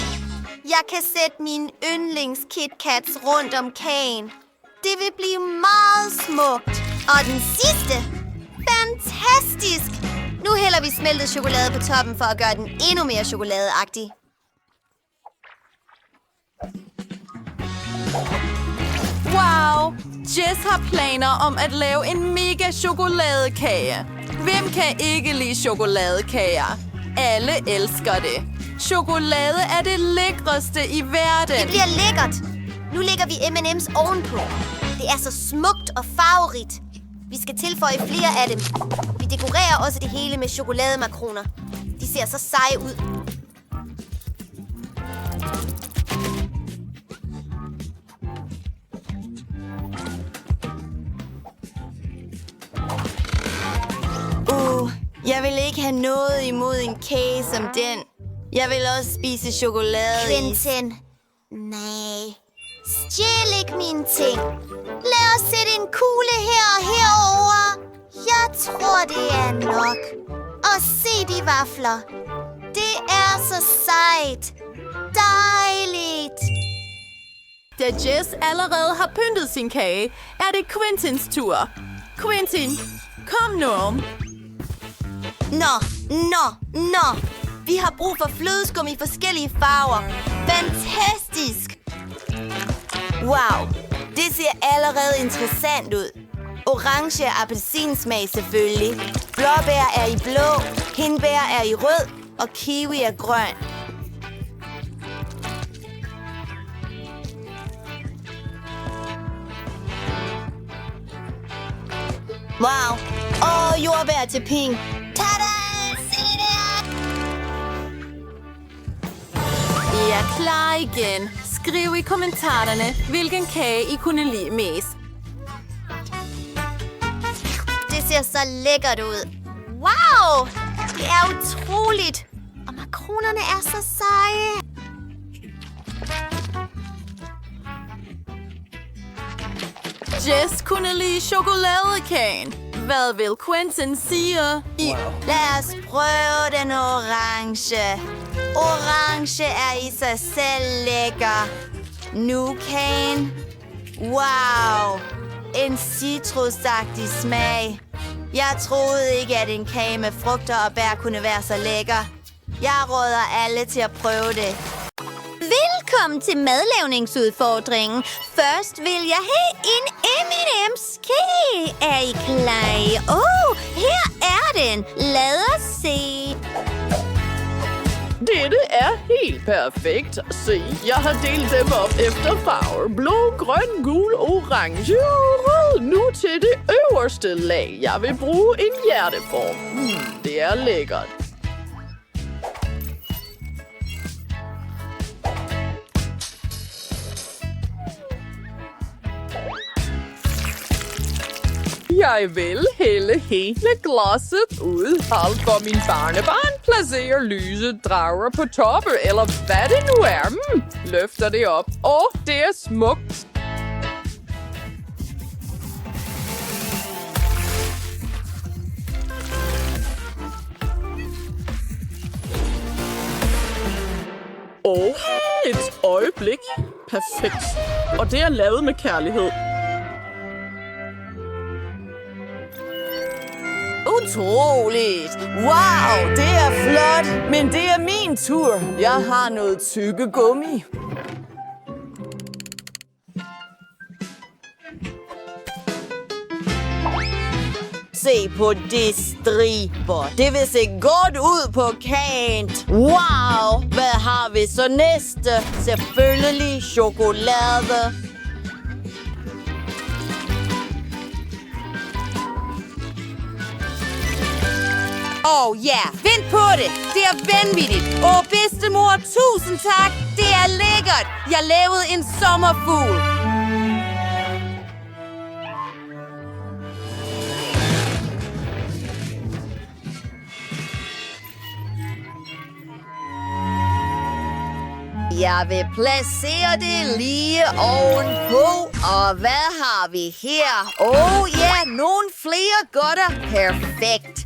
S2: Jeg kan sætte mine yndlings Kit Kats rundt om kagen. Det vil blive meget smukt. Og den sidste. Fantastisk! Nu hælder vi smeltet chokolade på toppen for at gøre den endnu mere chokoladeagtig.
S13: Wow! Jess har planer om at lave en mega chokoladekage. Hvem kan ikke lide chokoladekager? Alle elsker det. Chokolade er det lækreste i verden.
S2: Det bliver lækkert. Nu lægger vi M&M's ovenpå. Det er så smukt og farverigt. Vi skal tilføje flere af dem. Vi dekorerer også det hele med chokolademakroner. De ser så seje ud.
S7: Jeg vil ikke have noget imod en kage som den. Jeg vil også spise chokolade.
S2: Quentin. Nej. Stjæl ikke mine ting. Lad os sætte en kugle her og herover. Jeg tror, det er nok. Og se de vafler. Det er så sejt. Dejligt.
S13: Da Jess allerede har pyntet sin kage, er det Quentins tur. Quentin, kom nu.
S7: Nå. Vi har brug for flødeskum i forskellige farver. Fantastisk! Wow, det ser allerede interessant ud. Orange og appelsinsmag selvfølgelig. Blåbær er i blå, hindbær er i rød og kiwi er grøn. Wow, og jordbær til pink.
S2: Tada! Se der!
S13: I er klar igen. Skriv i kommentarerne, hvilken kage I kunne lide mest.
S2: Det ser så lækkert ud. Wow! Det er utroligt. Og makronerne er så seje.
S13: Jess kunne lide chokoladekagen. Hvad vil Quentin sige?
S7: Lad os prøve den orange. Orange er i sig selv lækker. Nu kagen. Wow. En citrusagtig smag. Jeg troede ikke, at en kage med frugter og bær kunne være så lækker. Jeg råder alle til at prøve det.
S2: Velkommen til madlavningsudfordringen. Først vil jeg have en M&M's kage. Er I klar? Her er den. Lad os se.
S14: Dette er helt perfekt. Se, jeg har delt dem op efter farver. Blå, grøn, gul, orange og rød. Nu til det øverste lag. Jeg vil bruge en hjerteform. Det er lækkert.
S5: Jeg vil hælde hele glasset ud. Hold for min barnebarn. Placer lyse drager på toppen, eller hvad det nu er. Løfter det op. Det er smukt.
S14: Et øjeblik. Perfekt. Og det er lavet med kærlighed.
S7: Utroligt! Wow, det er flot, men det er min tur. Jeg har noget tyggegummi. Se på de striber. Det vil se godt ud på kagen. Wow, hvad har vi så næste? Selvfølgelig chokolade. Vent på det. Det er vanvittigt. Bedstemor, tusind tak. Det er lækkert. Jeg lavede en sommerfugl. Jeg vil placere det lige ovenpå. Og hvad har vi her? Ja, nogle flere godter. Perfekt.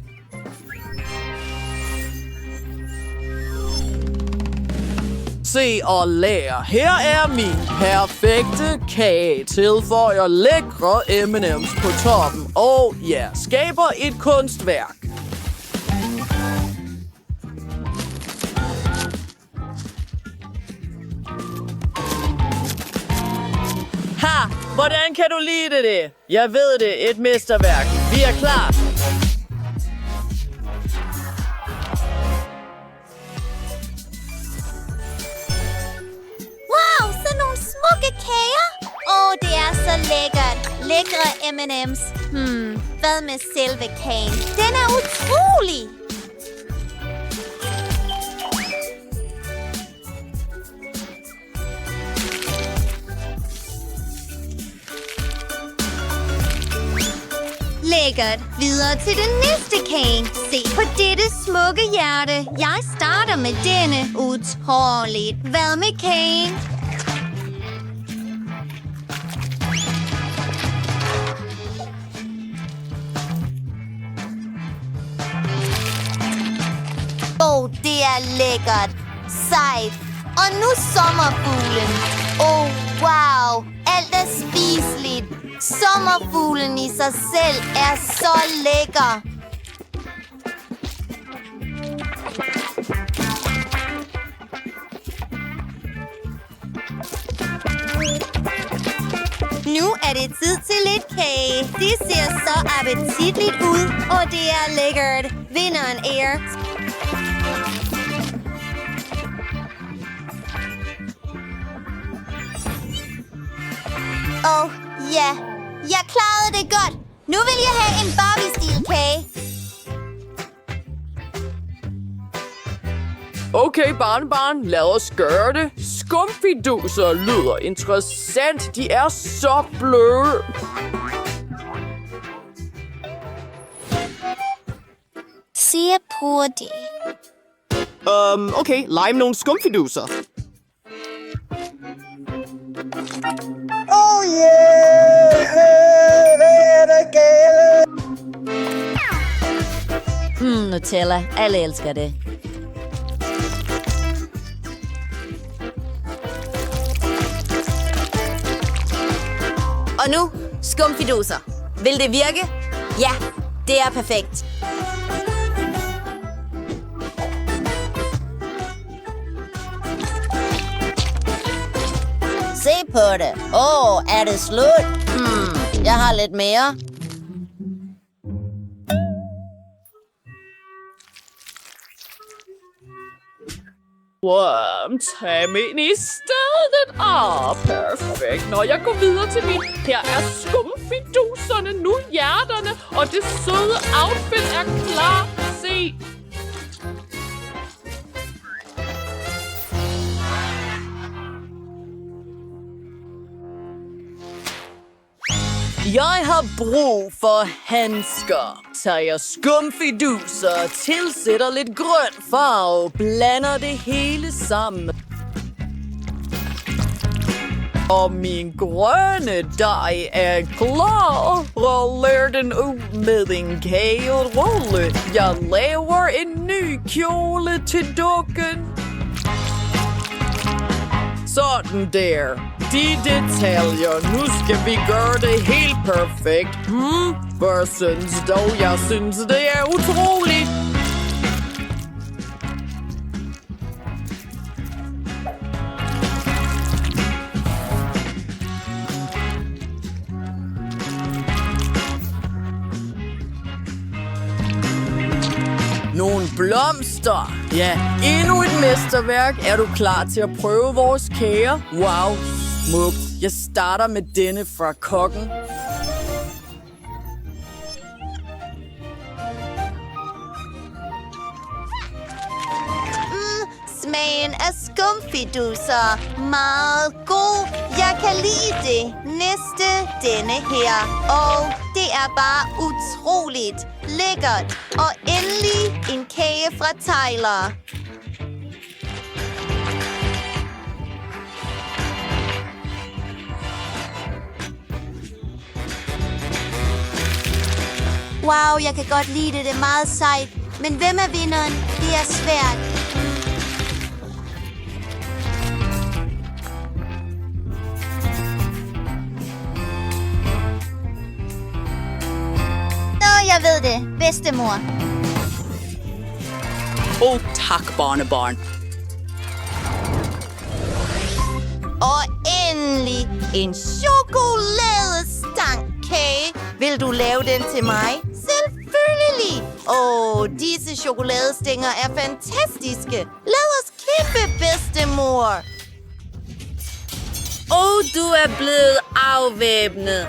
S14: Se og lær. Her er min perfekte kage. Tilføjer lækre M&M's på toppen. Og ja, skaber et kunstværk. Ha! Hvordan kan du lide det? Jeg ved det. Et mesterværk. Vi er klar.
S9: Wow, så nogle smukke kager. Det er så lækkert. Lækre M&M's. Hvad med selve kagen? Den er utrolig. Lækkert. Videre til den næste kage. Se på dette smukke hjerte. Jeg starter med denne. Utroligt. Hvad med kagen? Det er lækkert. Sejt. Og nu sommerfuglen. Wow. Alt er spiseligt. Sommerfuglen i sig selv er så lækker. Nu er det tid til lidt kage. Det ser så appetitligt ud, og det er lækkert. Vinderen er... Ja, jeg klarede det godt. Nu vil jeg have en Barbie-stil-kage.
S14: Okay, barnebarn, lad os gøre det. Skumfiduser lyder interessant. De er så bløde.
S9: Se på det.
S15: Okay, lege med nogle skumfiduser.
S7: Nutella. Alle elsker det. Og nu, skumfiduser. Vil det virke? Ja, det er perfekt.
S10: Se på det. Er det slut? Jeg har lidt mere.
S14: Tag mig ind i stedet. Perfekt. Når jeg går videre til min... Her er skumfiduserne, nu hjerterne, og det søde outfit er klar. Se. Jeg har brug for handsker. Tager skumfiduser, tilsætter lidt grøn farve, blander det hele sammen. Og min grønne dej er klar. Ruller den ud med en kagerulle. Jeg laver en ny kjole til dukken. Sådan der. De detaljer. Nu skal vi gøre det helt perfekt. Hvad synes du? Jeg synes, det er utroligt. Nogle blomster. Ja, endnu et mesterværk. Er du klar til at prøve vores kager? Wow, smukt. Jeg starter med denne fra kokken.
S9: Smagen af skumfiduser. Meget god. Jeg kan lide det. Næste, denne her. Og det er bare utroligt lækkert. Og endelig en kage fra Tyler.
S2: Wow, jeg kan godt lide det. Det er meget sejt. Men hvem er vinderen? Det er svært. Jeg ved det. Bedstemor.
S10: Tak, barnebarn.
S2: Og endelig en chokoladestangkage. Vil du lave den til mig? Selvfølgelig. Disse chokoladestænger er fantastiske. Lad os kæmpe, bedstemor.
S7: Du er blevet afvæbnet.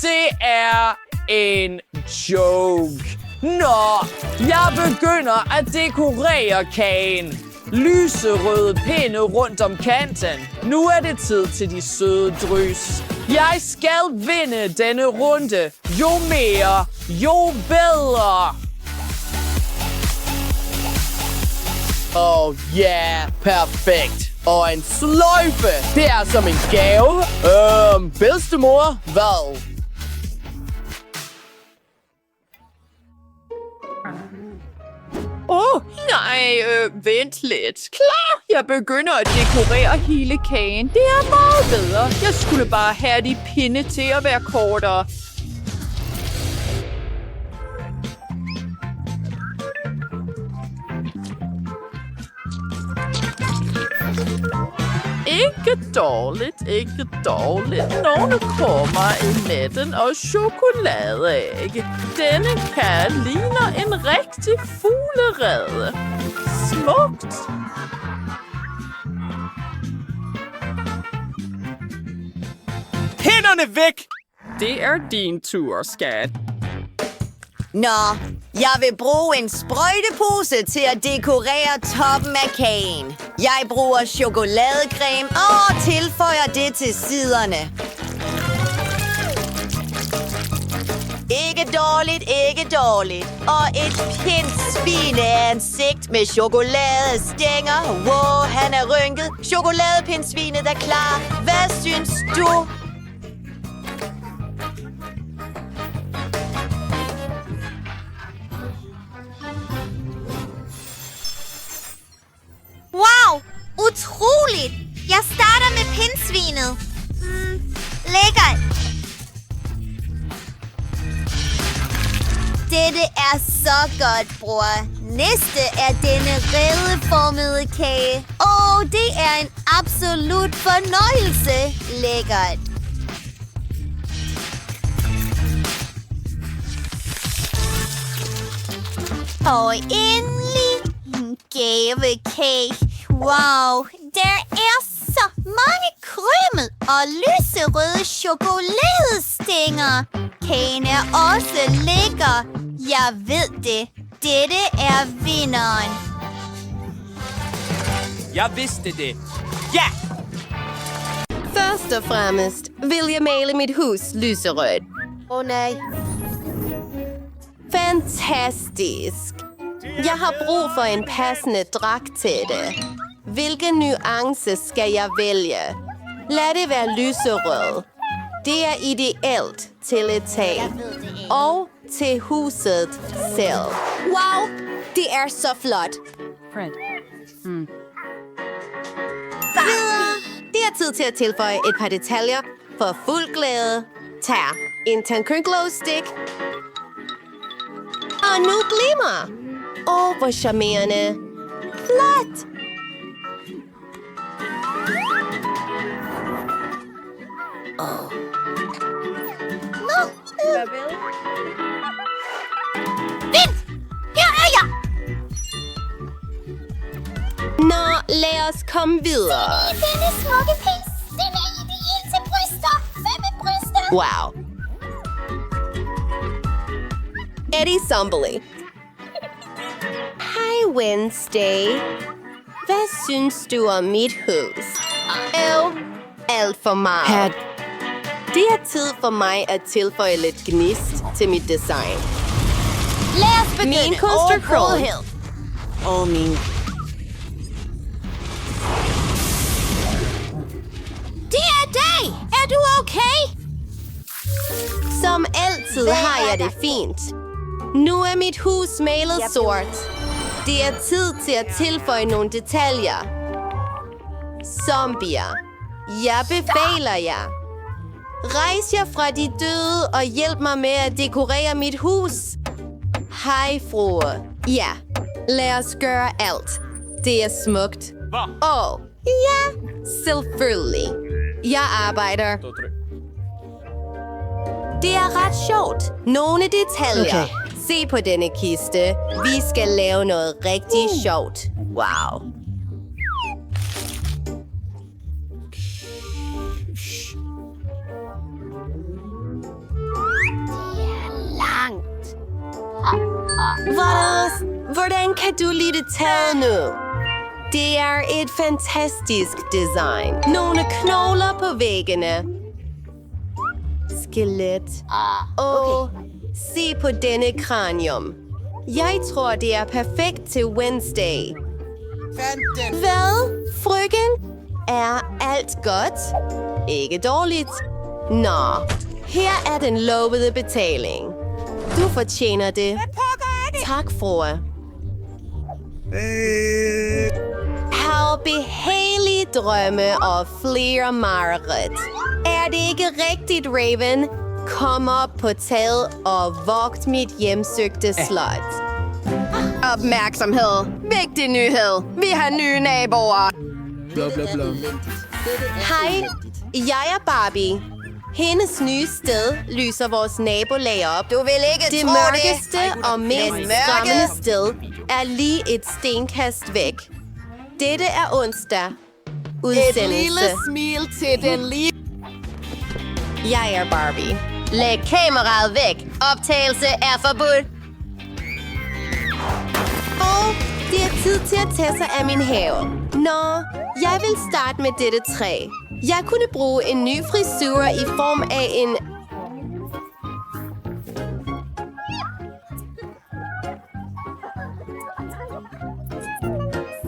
S5: Det er en joke. Nå, jeg begynder at dekorere kagen. Lyserøde pinde rundt om kanten. Nu er det tid til de søde drys. Jeg skal vinde denne runde. Jo mere, jo bedre.
S14: Perfekt. Og en sløjfe. Det er som en gave. Bedstemor, hvad?
S6: Vent lidt. Klar, jeg begynder at dekorere hele kagen. Det er meget bedre. Jeg skulle bare have de pinde til at være kortere. Ikke dårligt, ikke dårligt. Nogle kommer i midten og chokoladeæg. Denne kage ligner en rigtig fuglerede. Smukt.
S11: Hænderne væk!
S6: Det er din tur, skat.
S2: Nå, jeg vil bruge en sprøjtepose til at dekorere toppen af kagen. Jeg bruger chokoladecreme og tilføjer det til siderne. Ikke dårligt, ikke dårligt. Og et pindsvineansigt med chokoladestænger. Wow, han er rynket. Chokoladepindsvinet er klar. Hvad synes du?
S9: Wow, utroligt. Jeg starter med pindsvinet. Lækkert. Dette er så godt, bror. Næste er denne redeformede kage. Det er en absolut fornøjelse. Lækkert. Og endelig en gavekage. Wow, der er så mange krymmel og lyserøde chokoladestænger. Kagen er også lækker. Jeg ved det. Dette er vinderen.
S11: Jeg vidste det. Ja!
S7: Først og fremmest vil jeg male mit hus lyserødt.
S2: Nej.
S7: Fantastisk. Jeg har brug for en passende dragt til det. Hvilken nuance skal jeg vælge? Lad det være lyserød. Det er ideelt til et tag. Og til huset selv.
S2: Wow, det er så flot.
S8: Fred.
S7: Det er tid til at tilføje et par detaljer for fuld glæde. Tag en Tankringlow stick. Og nu glimmer. Hvor charmerende. Flot.
S9: Vent! Her er jeg!
S7: Nå, lad os komme videre.
S9: Denne smukke pels. Den er ideel til bryster. Hvad med bryster?
S7: Wow. Eddie Sombley. Hej, Wednesday. Hvad synes du om mit hus? Alt for meget. Det er tid for mig at tilføje lidt gnist til mit design.
S9: Lad os begynde.
S7: Min coaster crawl.
S10: Min.
S9: Det er dag. Er du okay?
S7: Som altid har jeg det fint. Nu er mit hus malet sort. Det er tid til at tilføje nogle detaljer. Zombier. Jeg befaler jer. Rejs jer fra de døde og hjælp mig med at dekorere mit hus. Hej, frue. Ja, lad os gøre alt. Det er smukt. Ja, selvfølgelig. Jeg arbejder. Det er ret sjovt. Nogle detaljer. Okay. Se på denne kiste. Vi skal lave noget rigtig sjovt. Wow.
S9: Langt.
S7: Hvordan kan du lide det taget nu? Det er et fantastisk design. Nogle knogler på væggene. Skelet. Og se på denne kranium. Jeg tror, det er perfekt til Wednesday. Hvad, frøken? Er alt godt? Ikke dårligt. Nå, her er den lovede betaling. Du fortjener det. Tak, frue. Hav behagelige drømme og flere mareridt. Er det ikke rigtigt, Raven? Kom op på taget og vogt mit hjemsøgte slot.
S8: Opmærksomhed. Vigtig nyhed. Vi har nye naboer.
S15: Bla bla bla.
S7: Hej, jeg er Barbie. Hendes nye sted lyser vores nabolag op.
S2: Du vil ikke
S7: det
S2: tro
S7: mørkeste og mest skræmmende sted er lige et stenkast væk. Dette er onsdag. Udsendelse.
S13: Et lille smil til den lige...
S7: Jeg er Barbie.
S2: Læg kameraet væk. Optagelse er forbudt.
S7: Og det er tid til at tage sig af min have. Nå, jeg vil starte med dette træ. Jeg kunne bruge en ny frisur i form af en...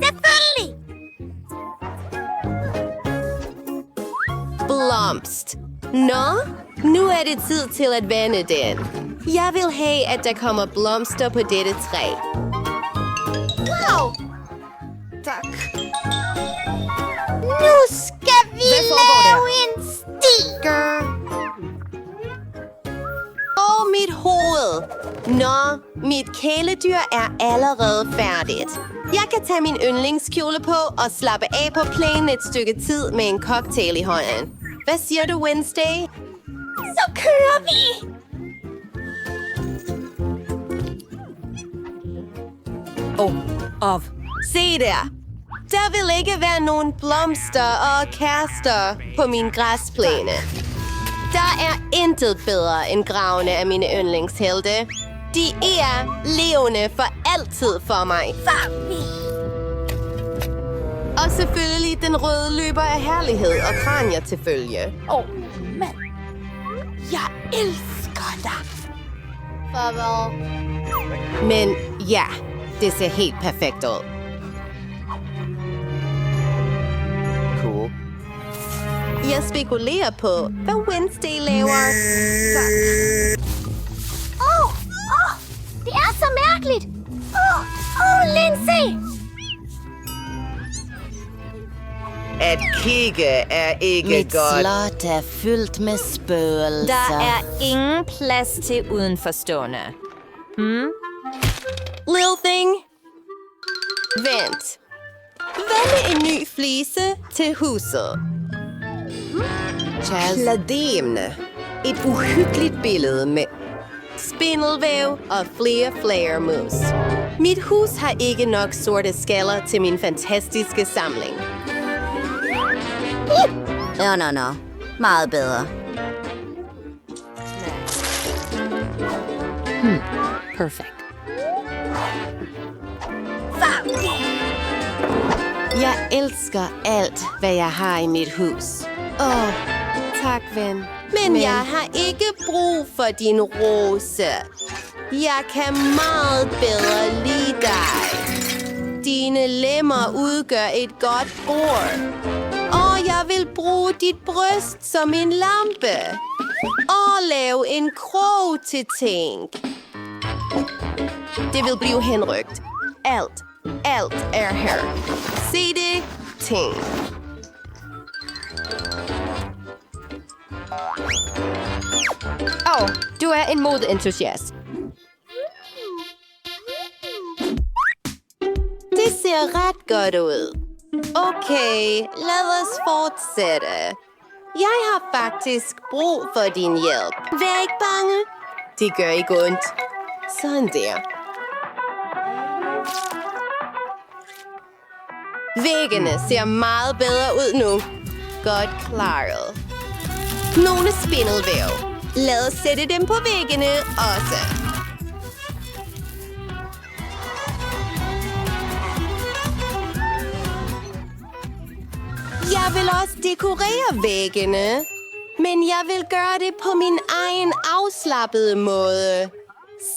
S9: Selvfølgelig!
S7: Blomst. Nå, nu er det tid til at vande den. Jeg vil have, at der kommer blomster på dette træ.
S9: Wow!
S7: Tak.
S9: Nu skal vi lave en stikker.
S7: Og mit hoved. Nå, mit kæledyr er allerede færdigt. Jeg kan tage min yndlingskjole på og slappe af på plænen et stykke tid med en cocktail i hånden. Hvad siger du, Wednesday?
S9: Så kører vi!
S7: Se der! Der vil ikke være nogen blomster og kaster på min græsplæne. Der er intet bedre end gravene af mine yndlingshelte. De er levende for altid for mig. Og selvfølgelig den røde løber af herlighed og kranier til følge.
S9: Mand. Jeg elsker dig. Farvel.
S7: Men ja, det ser helt perfekt ud. Cool. Jeg spekulerer på, hvad Wednesday laver.
S9: Det er så mærkeligt. Lindsay.
S10: At kigge er ikke
S3: Mit
S10: godt.
S3: slot er fyldt med spøgelser.
S16: Der er ingen plads til udenforstående.
S7: Lille thing. Vent. Hvad med en ny flise til huset? Plademne. Et uhyggeligt billede med spindelvæv og flere flagermus. Mit hus har ikke nok sorte skaller til min fantastiske samling.
S2: Nå. Meget bedre.
S16: Perfekt.
S7: Jeg elsker alt, hvad jeg har i mit hus. Tak, ven. Men jeg har ikke brug for din rose. Jeg kan meget bedre lide dig. Dine lemmer udgør et godt bord. Og jeg vil bruge dit bryst som en lampe.
S8: Og lave en krog til ting. Det vil blive henrygt. Alt er her. Se det, ting.
S16: Du er en modeentusiast.
S8: Det ser ret godt ud. Okay, lad os fortsætte. Jeg har faktisk brug for din hjælp. Vær ikke bange. Det gør ikke ondt. Sådan der. Væggene ser meget bedre ud nu. Godt klaret. Nogle spindelvæv. Lad os sætte dem på væggene også. Jeg vil også dekorere væggene, men jeg vil gøre det på min egen afslappede måde.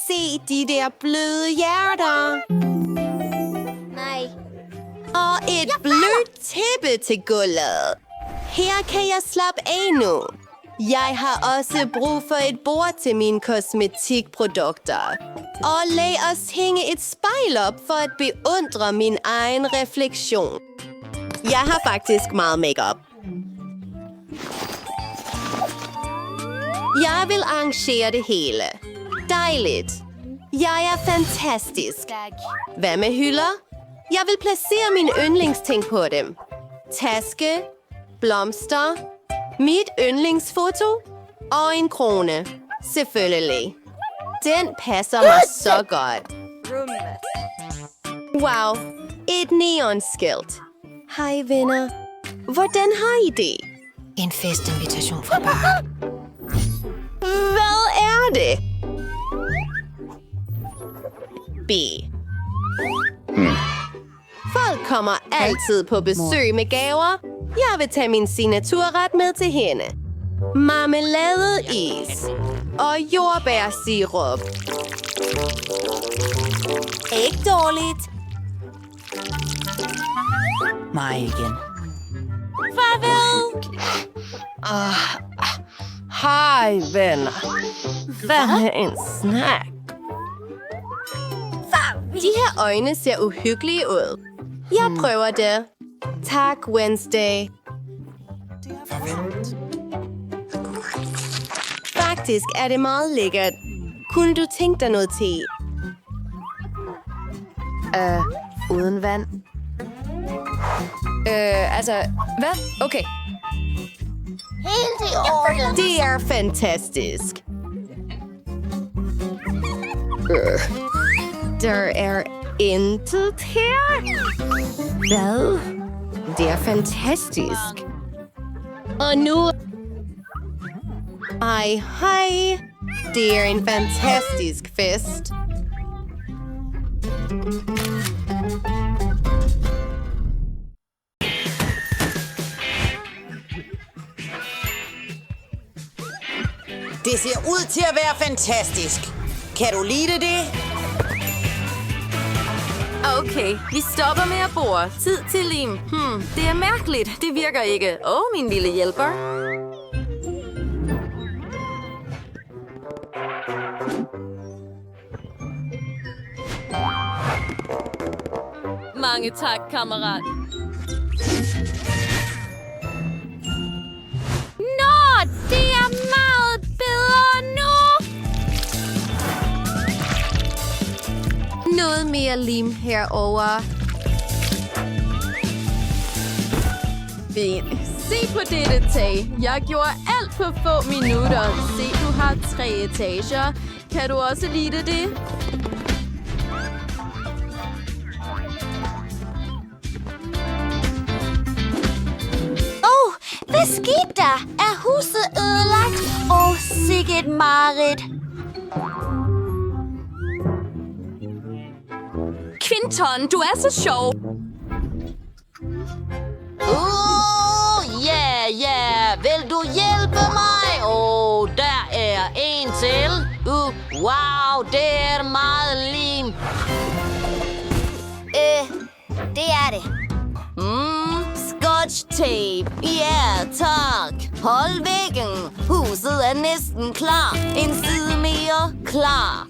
S8: Se de der bløde hjerter.
S9: Nej.
S8: Og et blødt tæppe til gulvet. Her kan jeg slappe af nu. Jeg har også brug for et bord til mine kosmetikprodukter. Og lad os hænge et spejl op for at beundre min egen refleksion. Jeg har faktisk meget makeup. Jeg vil arrangere det hele. Dejligt. Jeg er fantastisk. Hvad med hylder? Jeg vil placere mine yndlingsting på dem. Taske, blomster, mit yndlingsfoto og en krone. Selvfølgelig. Den passer mig så godt. Wow, et neonskilt. Hej venner. Hvordan har I det?
S2: En festinvitation fra børn.
S8: Hvad er det? B. Folk kommer altid på besøg med gaver. Jeg vil tage min signaturret med til hende. Marmeladeis og jordbærsirup.
S2: Ikke dårligt. Mig igen.
S1: Farvel!
S8: Hej venner. Hvad med en snack? De her øjne ser uhyggelige ud. Jeg prøver det. Tak, Wednesday. Faktisk er det meget lækkert. Kunne du tænke dig noget te?
S7: Uden vand.
S16: Hvad? Okay.
S9: Helt i orden.
S8: Det er fantastisk. Der er intet her. Hvad? Det er fantastisk. Og nu... Hej. Det er en fantastisk fest.
S10: Det ser ud til at være fantastisk. Kan du lide det?
S13: Okay, vi stopper med at bore. Tid til lim. Det er mærkeligt. Det virker ikke. Min lille hjælper.
S1: Mange tak, kammerat. Nå, det er meget bedre nu.
S8: Noget mere lim herover.
S13: Fint. Se på dette tag. Jeg gjorde alt på få minutter. Se, du har 3 etager. Kan du også lide det?
S9: Hvad skete der? Er huset ødelagt? Sikke et mareridt.
S1: Quinton, du er så sjov.
S10: Ja. Vil du hjælpe mig? Der er en til. Wow, det er meget lim.
S9: Det er det.
S10: Skål.
S7: Scotch tape. Ja, tak. Hold væggen. Huset er næsten klar. En side mere klar.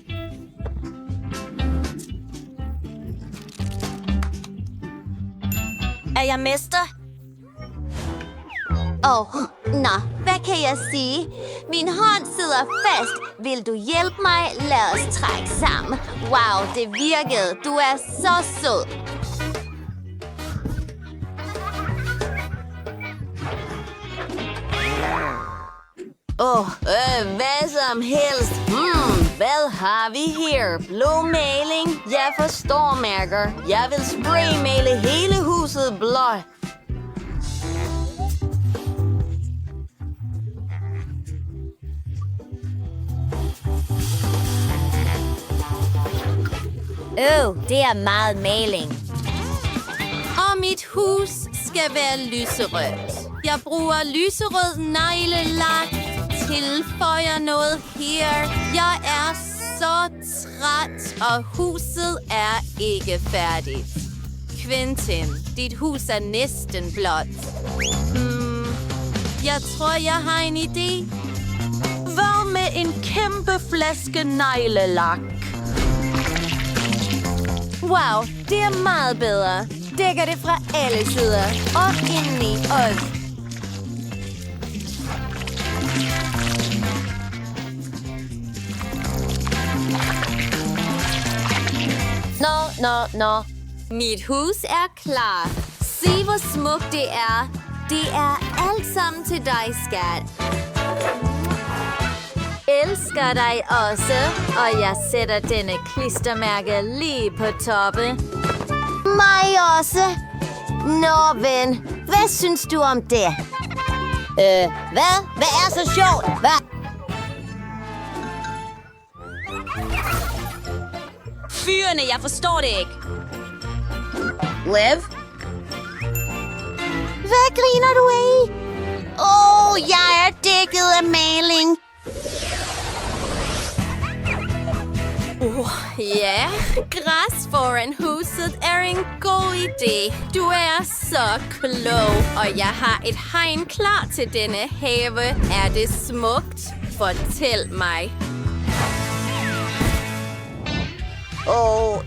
S2: Er jeg mester? Nå, hvad kan jeg sige? Min hånd sidder fast. Vil du hjælpe mig? Lad os trække sammen. Wow, det virkede. Du er så sød.
S7: Hvad som helst. Hvad har vi her? Blå maling? Jeg forstår, mærker. Jeg vil spraymale hele huset blåt.
S2: Det er meget maling.
S8: Og mit hus skal være lyserødt. Jeg bruger lyserød neglelak. Tilføjer noget her. Jeg er så træt, og huset er ikke færdigt. Quentin, dit hus er næsten blåt. Jeg tror, jeg har en idé.
S7: Hvad med en kæmpe flaske neglelak?
S2: Wow, det er meget bedre. Dækker det fra alle sider. Og indeni også. Nå. Mit hus er klar. Se, hvor smukt det er. Det er alt sammen til dig, skat. Elsker dig også, og jeg sætter denne klistermærke lige på toppen. Mig også. Nå, ven. Hvad synes du om det?
S10: Hvad? Hvad er så sjovt? Hvad?
S3: Fyrene, jeg forstår det ikke.
S10: Liv?
S2: Hvad griner du af? Jeg er dækket af maling.
S8: Ja, græs foran huset er en god idé. Du er så klog, og jeg har et hegn klar til denne have. Er det smukt? Fortæl mig.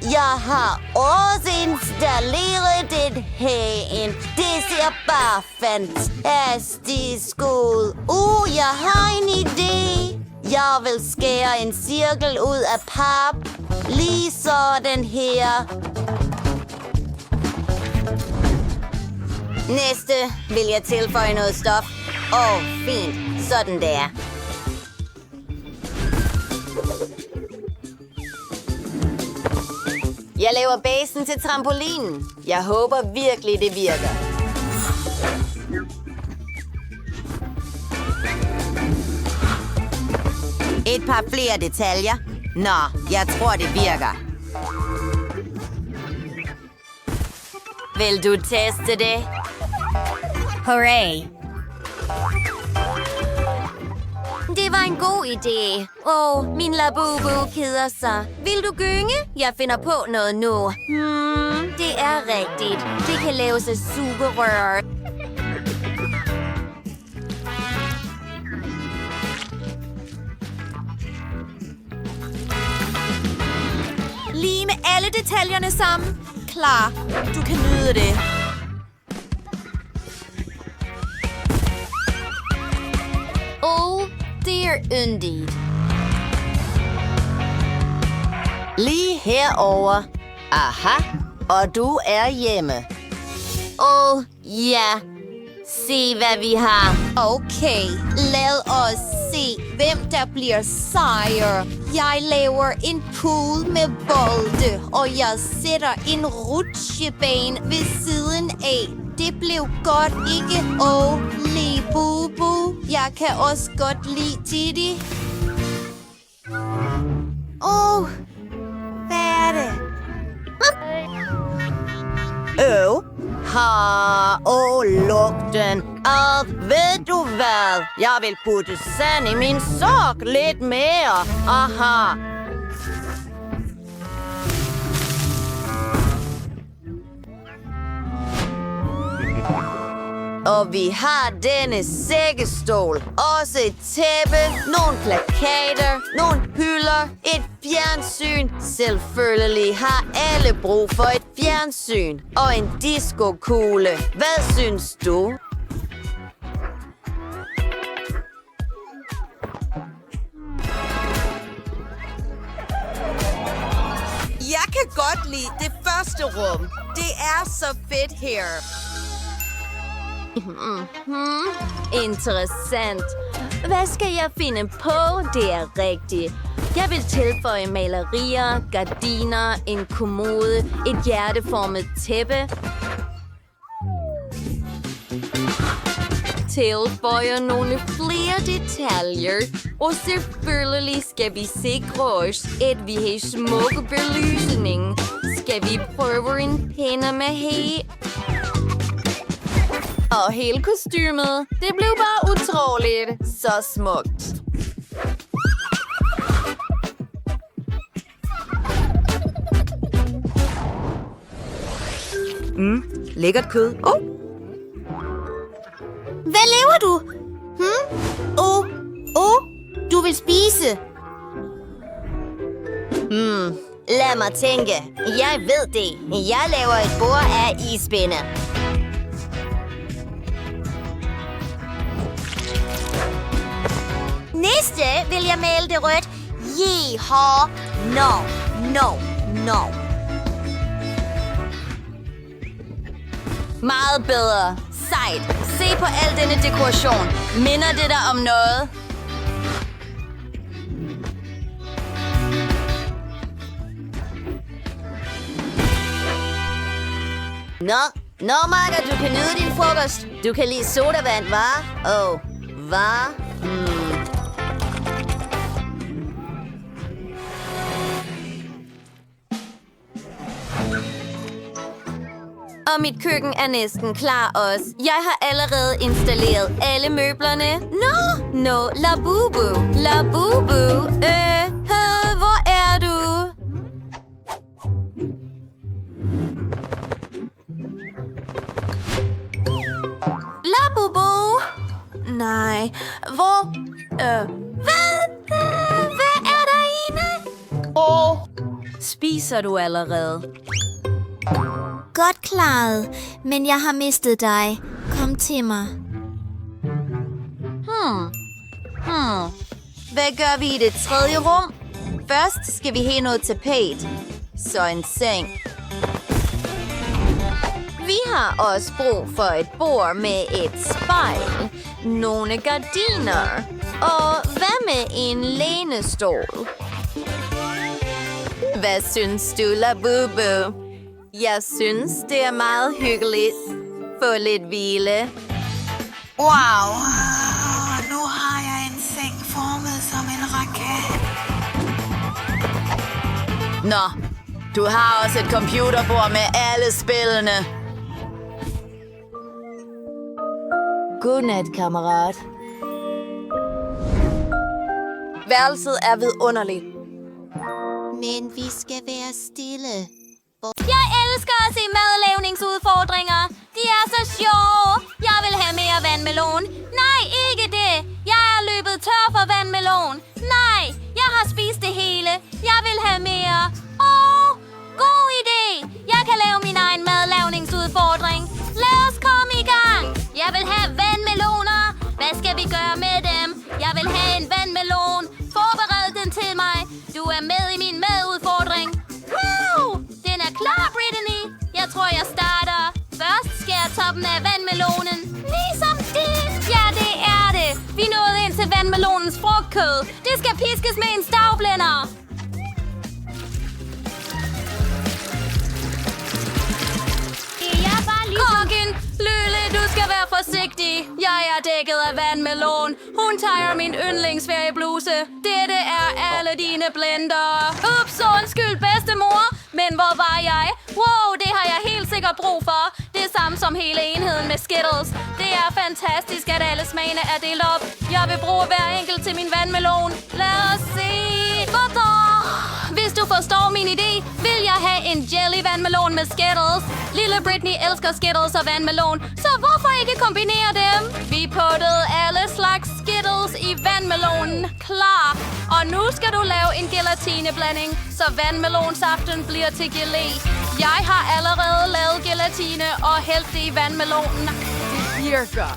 S10: Jeg har også installeret et hagen. Det ser bare fantastisk ud. Jeg har en idé. Jeg vil skære en cirkel ud af pap. Lige sådan her. Næste vil jeg tilføje noget stof. Fint. Sådan der. Jeg laver basen til trampolinen. Jeg håber virkelig, det virker. Et par flere detaljer. Nå, jeg tror, det virker. Vil du teste det?
S2: Hooray. Det var en god idé. Min labubu keder sig. Vil du gynge? Jeg finder på noget nu. Det er rigtigt. Det kan laves af sugerør.
S13: Lime alle detaljerne sammen. Klar. Du kan nyde det.
S2: Det er yndigt.
S10: Lige herover. Aha, og du er hjemme.
S2: Ja. Se, hvad vi har.
S8: Okay, lad os se, hvem der bliver sejr. Jeg laver en pool med bolde, og jeg sætter en rutsjebane ved siden af. Det blev godt, ikke? Lebubu. Jeg kan også godt lide Didi.
S2: Hvad er det?
S10: Lugten. Ved du hvad? Jeg vil putte sand i min sok lidt mere. Aha.
S7: Og vi har denne sækkestol. Også et tæppe, nogle plakater, nogle hylder, et fjernsyn. Selvfølgelig har alle brug for et fjernsyn. Og en diskokugle. Hvad synes du?
S15: Jeg kan godt lide det første rum. Det er så fedt her.
S7: Interessant. Hvad skal jeg finde på? Det er rigtigt. Jeg vil tilføje malerier, gardiner, en kommode, et hjerteformet tæppe. Tilføjer nogle flere detaljer. Og selvfølgelig skal vi sikre os, at vi har smukke belysning. Skal vi prøve en pinde med he? Og hele kostymet, det blev bare utroligt. Så smukt.
S2: Lækkert kød.
S9: Hvad laver du? Du vil spise.
S2: Lad mig tænke. Jeg ved det. Jeg laver et bord af ispinde. Næste vil jeg male det rødt. Yeehaw. No.
S7: Meget bedre. Sejt. Se på al denne dekoration. Minder det dig om noget?
S2: Nå, Marker, du kan nyde din frokost. Du kan lide sodavand, hva'? Hva'?
S7: Og mit køkken er næsten klar også. Jeg har allerede installeret alle møblerne. No, Labubu. Hvor er du? Labubu? Nej, hvor? Hvad er der inde? Spiser du allerede?
S9: Godt klaret, men jeg har mistet dig. Kom til mig.
S7: Hvad gør vi i det tredje rum? Først skal vi have noget tapet. Så en seng. Vi har også brug for et bord med et spejl. Nogle gardiner. Og hvad med en lænestol? Hvad synes du, Labubu? Jeg synes, det er meget hyggeligt. Få lidt hvile.
S17: Wow. Nu har jeg en seng formet som en raket.
S7: Nå, du har også et computerbord med alle spillene. Godnat, kammerat.
S13: Værelset er vidunderligt.
S2: Men vi skal være stille.
S1: Jeg elsker at se madlavningsudfordringer. De er så sjove. Jeg vil have mere vandmelon. Nej, ikke det. Jeg er løbet tør for vandmelon. Nej, jeg har spist det hele. Jeg vil have mere. God idé. Jeg kan lave min egen madlavningsudfordring. Lad os komme i gang. Jeg vil have vandmeloner. Hvad skal vi gøre med dem? Jeg vil have en vandmelon. Forbered den til mig. Du er med i min madudfordring. Wow! Den er klar, Brittany. Jeg tror, jeg starter. Først skærer toppen af vandmelonen. Ligesom det. Ja, det er det. Vi nåede ind til vandmelonens frugtkød. Det skal piskes med en stavblender. Kokken, Lølle, du skal være forsigtig. Jeg er dækket af vandmelon. Hun tager min yndlingsferiebluse. Dette er alle dine blender. Ups, undskyld, bedstemor. Men hvor var jeg? Wow, det har jeg helt sikkert brug for. Det er samme som hele enheden med Skittles. Det er fantastisk, at alle smagene er delt op. Jeg vil bruge hver enkelt til min vandmelon. Lad os se. Hvis du forstår min idé, vil jeg have en jelly vandmelon med Skittles. Lille Britney elsker Skittles og vandmelon, så hvorfor ikke kombinere dem? Vi puttede alle slags Skittles i vandmelonen. Klar. Og nu skal du lave en gelatineblanding, så vandmelonsaften bliver til gelé. Jeg har allerede lavet gelatine og hældt det i vandmelonen.
S4: Det virker.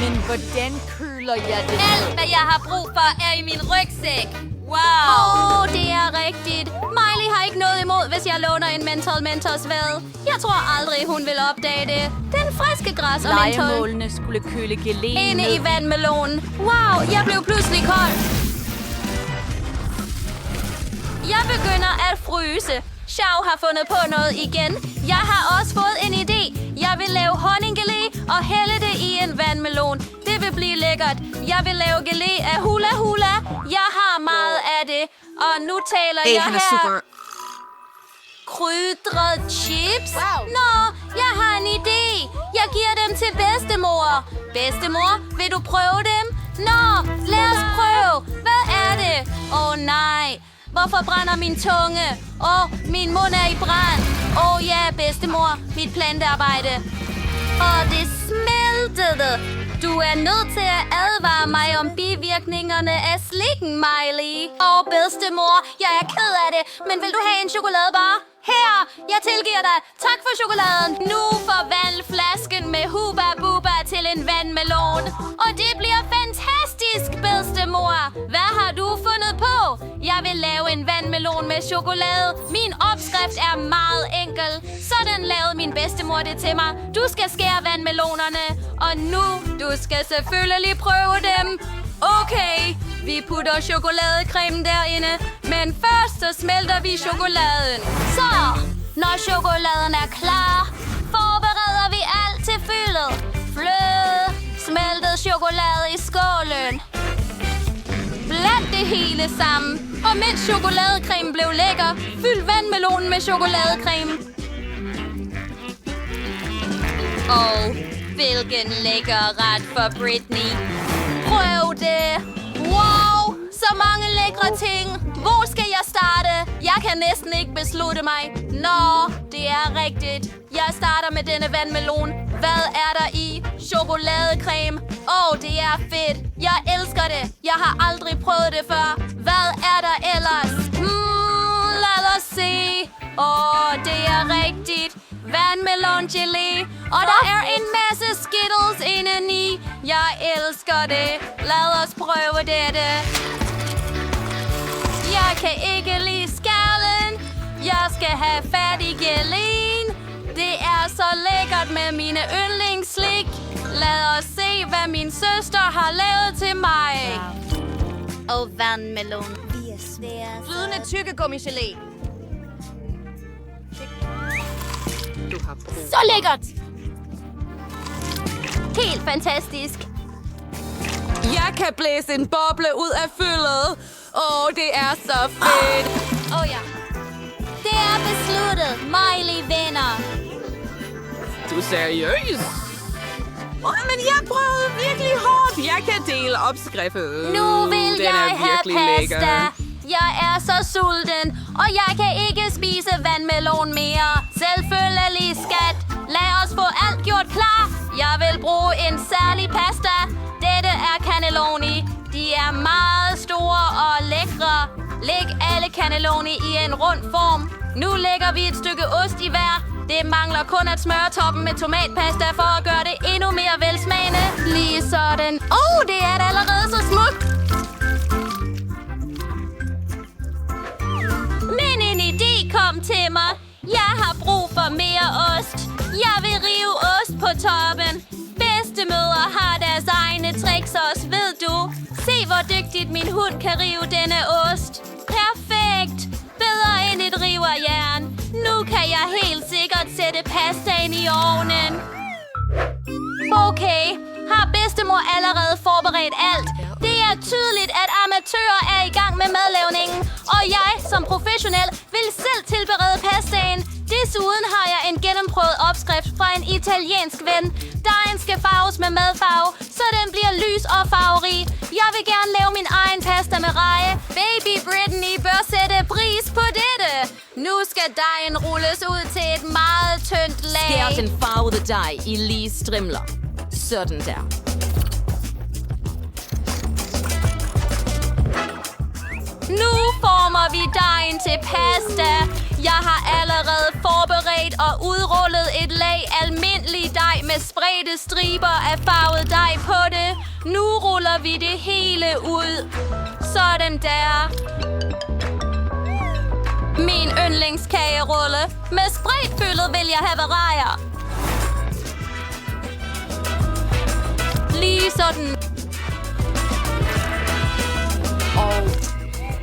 S4: Men hvordan køler jeg det?
S1: Alt, hvad jeg har brug for, er i min rygsæk. Wow! Det er rigtigt. Miley har ikke noget imod, hvis jeg låner en mentors hvad. Jeg tror aldrig, hun vil opdage det. Den friske græs og mentol.
S4: Legemålene skulle køle geléen
S1: inde i vandmelonen. Wow, jeg blev pludselig kold. Jeg begynder at fryse. Shaw har fundet på noget igen. Jeg har også fået en idé. Jeg vil lave honninggelé og hælde det i en vandmelon. Det vil blive lækkert. Jeg vil lave gelé af hula hula. Jeg har meget af det. Og nu taler jeg her... Super. Krydret chips? Wow. Nå, jeg har en idé. Jeg giver dem til bedstemor. Bedstemor, vil du prøve dem? Nå, lad os prøve. Hvad er det? Nej. Hvorfor brænder min tunge? Min mund er i brand. Ja, bedstemor. Mit plantearbejde. Det smeltede. Du er nødt til at advare mig om bivirkningerne af slikken, Miley. Bedstemor, jeg er ked af det, men vil du have en chokoladebar? Her, jeg tilgiver dig. Tak for chokoladen. Nu forvandl flasken med Hubba Bubba til en vandmelon. Og det bliver fantastisk, bedstemor. Hvad har du fundet på? Jeg vil lave en vandmelon med chokolade. Min opskrift er meget enkel. Sådan lavede min bedstemor det til mig. Du skal skære vandmelonerne. Og nu, du skal selvfølgelig prøve dem. Okay, vi putter chokoladecremen derinde. Men først så smelter vi chokoladen. Så, når chokoladen er klar, forbereder vi alt til fyldet. Fløde, smeltet chokolade i skålen. Bland det hele sammen. Og mens chokoladecremen blev lækker, fyld vandmelonen med chokoladecreme. Hvilken lækker ret for Britney. Prøv det. Wow, så mange lækre ting. Hvor skal jeg starte? Jeg kan næsten ikke beslutte mig. Nå, det er rigtigt. Jeg starter med denne vandmelon. Hvad er der i? Chokoladecreme. Det er fedt. Jeg elsker det. Jeg har aldrig prøvet det før. Hvad er der ellers? Lad os se. Det er rigtigt. Vandmelongelé. Og der er en masse Skittles indeni. Jeg elsker det. Lad os prøve dette. Jeg kan ikke lide skallen. Jeg skal have fat i geléen. Det er så lækkert med mine yndlingsslik. Lad os se, hvad min søster har lavet til mig.
S9: Vandmelon. Vi er svære.
S1: Flydende tyggegummi-gelé. Så lækkert! Helt fantastisk. Jeg kan blæse en boble ud af fyldet. Det er så fedt. Ja. Det er besluttet. Miley vinder.
S5: Du er seriøs? Men jeg prøvede virkelig hårdt. Jeg kan dele opskriften.
S1: Nu vil
S5: Den
S1: jeg
S5: er
S1: have
S5: virkelig
S1: pasta.
S5: lækker.
S1: Jeg er så sulten, og jeg kan ikke spise vandmelon mere. Selvfølgelig, skat. Lad os få alt gjort klar. Jeg vil bruge en særlig pasta. Dette er cannelloni. De er meget store og lækre. Læg alle cannelloni i en rund form. Nu lægger vi et stykke ost i hver. Det mangler kun at smøre toppen med tomatpasta for at gøre det endnu mere velsmagende. Lige sådan. Det er da allerede så smukt. Men en idé kom til mig. Jeg har brug for mere ost. Jeg vil rive ost på toppen. Bedstemødre har deres egne tricks også, ved du. Se, hvor dygtigt min hund kan rive denne ost. Perfekt. Bedre end et riverjern. Nu kan jeg helt sikkert sætte pastaen i ovnen. Okay, har bedstemor allerede forberedt alt? Det er tydeligt, at amatører er i gang med madlavningen. Og jeg, som professionel, vil selv tilberede pastaen. Desuden har jeg en gennemprøvet opskrift fra en italiensk ven. Dejen skal farves med madfarve, så den bliver lys og farverig. Jeg vil gerne lave min egen pasta med reje. Baby Britney bør sætte pris på dette. Nu skal dejen rulles ud til et meget tyndt lag.
S4: Skær den farvede dej i lige strimler.
S1: Sådan der. Nu former vi dejen til pasta. Jeg har allerede forberedt og udrullet et lag almindelig dej med spredte striber af farvet dej på det. Nu ruller vi det hele ud. Sådan der. Min yndlingskagerulle. Med spredtfyldet vil jeg have rejer. Lige sådan.
S7: Og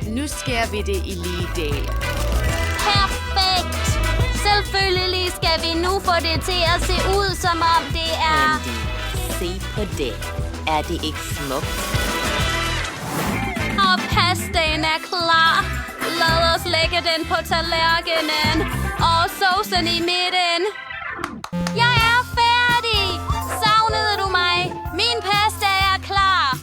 S7: nu skærer vi det i lige dele.
S9: Perfekt! Selvfølgelig skal vi nu få det til at se ud, som om det er...
S10: Andy, se på det. Er det ikke smukt?
S1: Og pastaen er klar. Lad os lægge den på tallerkenen. Og saucen i midten. Jeg er færdig! Savnede du mig? Min pasta er klar.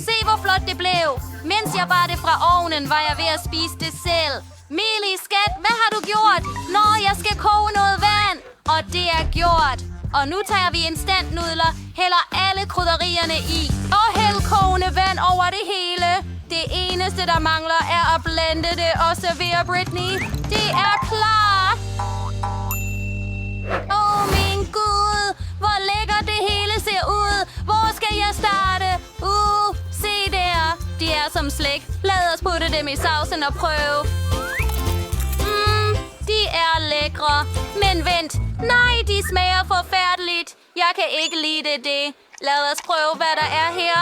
S1: Se hvor flot det blev. Mens jeg bar det fra ovnen, var jeg ved at spise det selv. Mili, skat, hvad har du gjort? Nå, jeg skal koge noget vand. Og det er gjort. Og nu tager vi instantnudler, hælder alle krydderierne i. Og hæld kogende vand over det hele. Det eneste, der mangler, er at blende det og servere Britney. Det er klar. Min Gud. Hvor lækkert det hele ser ud. Hvor skal jeg starte? Se der. De er som slik. Lad os putte dem i saucen og prøve. De er lækre. Men vent. Nej, de smager forfærdeligt. Jeg kan ikke lide det. Lad os prøve, hvad der er her.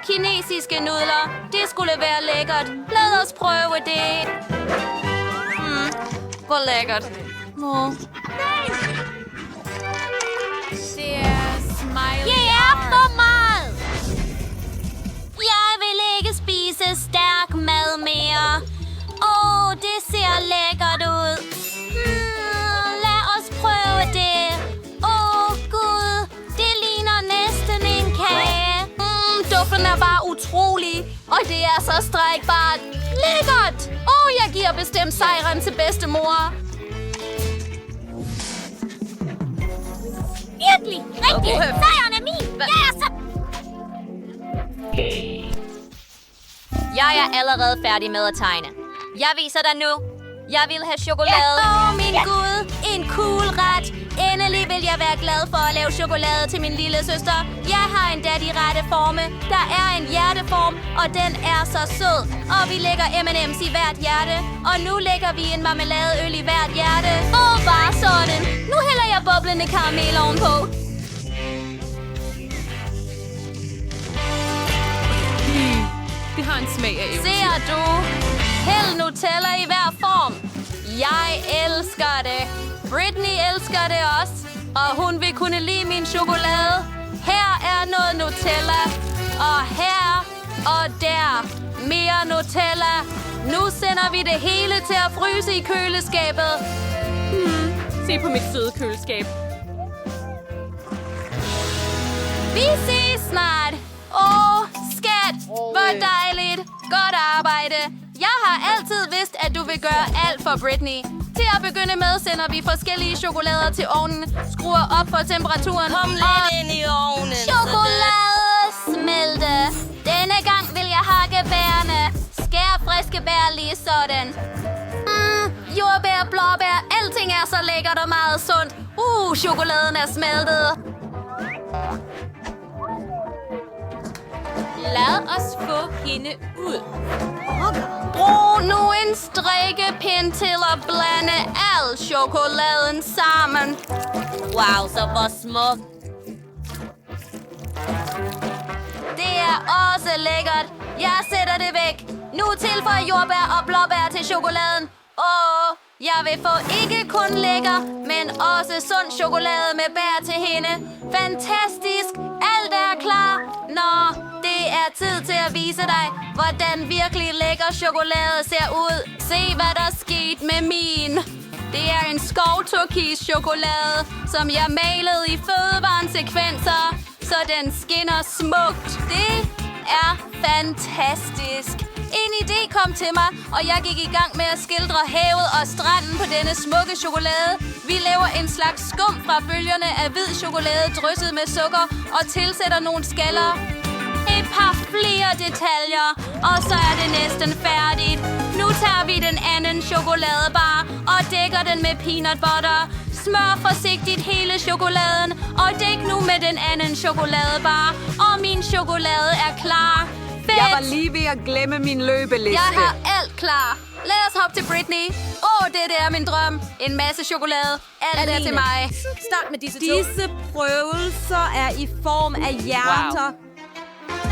S1: Kinesiske nudler. Det skulle være lækkert. Lad os prøve det. Hvor lækkert. Det er smiley.
S9: Det er for meget! Jeg vil ikke spise stærk mad mere. Det ser lækkert ud. Lad os prøve det. Gud, det ligner næsten en kage.
S1: Duften er bare utrolig. Og det er så strækbart. Lækkert! Jeg giver bestemt sejren til bedstemor.
S9: Virkelig! Rigtig! Sejren er min! Jeg er så...
S3: Jeg er allerede færdig med at tegne. Jeg viser dig nu. Jeg vil have chokolade.
S1: Min Gud! En cool ret. Endelig vil jeg være glad for at lave chokolade til min lille søster. Jeg har endda de rette forme. Der er en hjerteform, og den er så sød. Og vi lægger M&M's i hvert hjerte. Og nu lægger vi en marmeladeøl i hvert hjerte. Bare sådan. Nu hælder jeg boblende karamel ovenpå. Det har en smag af eventyrlig. Ser du? Hæld Nutella i hver form. Jeg elsker det. Britney elsker det også. Og hun vil kunne lide min chokolade. Her er noget Nutella. Og her og der. Mere Nutella. Nu sender vi det hele til at fryse i køleskabet. Se på mit søde køleskab. Vi ses snart. Skat. Hvor dejligt. Godt arbejde. Jeg har altid vidst, at du vil gøre alt for Britney. Til at begynde med sender vi forskellige chokolader til ovnen, skruer op for temperaturen.
S10: Kom lidt ind i ovnen.
S9: Chokoladesmelte. Denne gang vil jeg hakke bærene. Skær friske bær lige sådan.
S1: Jordbær, blåbær, alting er så lækkert og meget sundt. Chokoladen er smeltet. Lad os få hende ud. Brug nu en strikkepind til at blande al chokoladen sammen.
S10: Wow, så hvor smuk.
S1: Det er også lækkert. Jeg sætter det væk. Nu tilføj jordbær og blåbær til chokoladen. Jeg vil få ikke kun lækker, men også sund chokolade med bær til hende. Fantastisk. Alt er klar. Det er tid til at vise dig, hvordan virkelig lækker chokolade ser ud. Se, hvad der er sket med min. Det er en skovturkis-chokolade, som jeg malede i fødevarensekvenser, så den skinner smukt. Det er fantastisk.
S3: En idé kom til mig, og jeg gik i gang med at skildre havet og stranden på denne smukke chokolade. Vi laver en slags skum fra bølgerne af hvid chokolade drysset med sukker og tilsætter nogle skaller. Et par flere detaljer, og så er det næsten færdigt. Nu tager vi den anden chokoladebar og dækker den med peanut butter. Smør forsigtigt hele chokoladen, og dæk nu med den anden chokoladebar. Og min chokolade er klar. Fedt!
S18: Jeg var lige ved at glemme min løbeliste.
S3: Jeg har alt klar. Lad os hoppe til Britney. Det er min drøm. En masse chokolade. Alt er til mig.
S19: Start med disse prøvelser er i form af hjerter.
S3: Wow.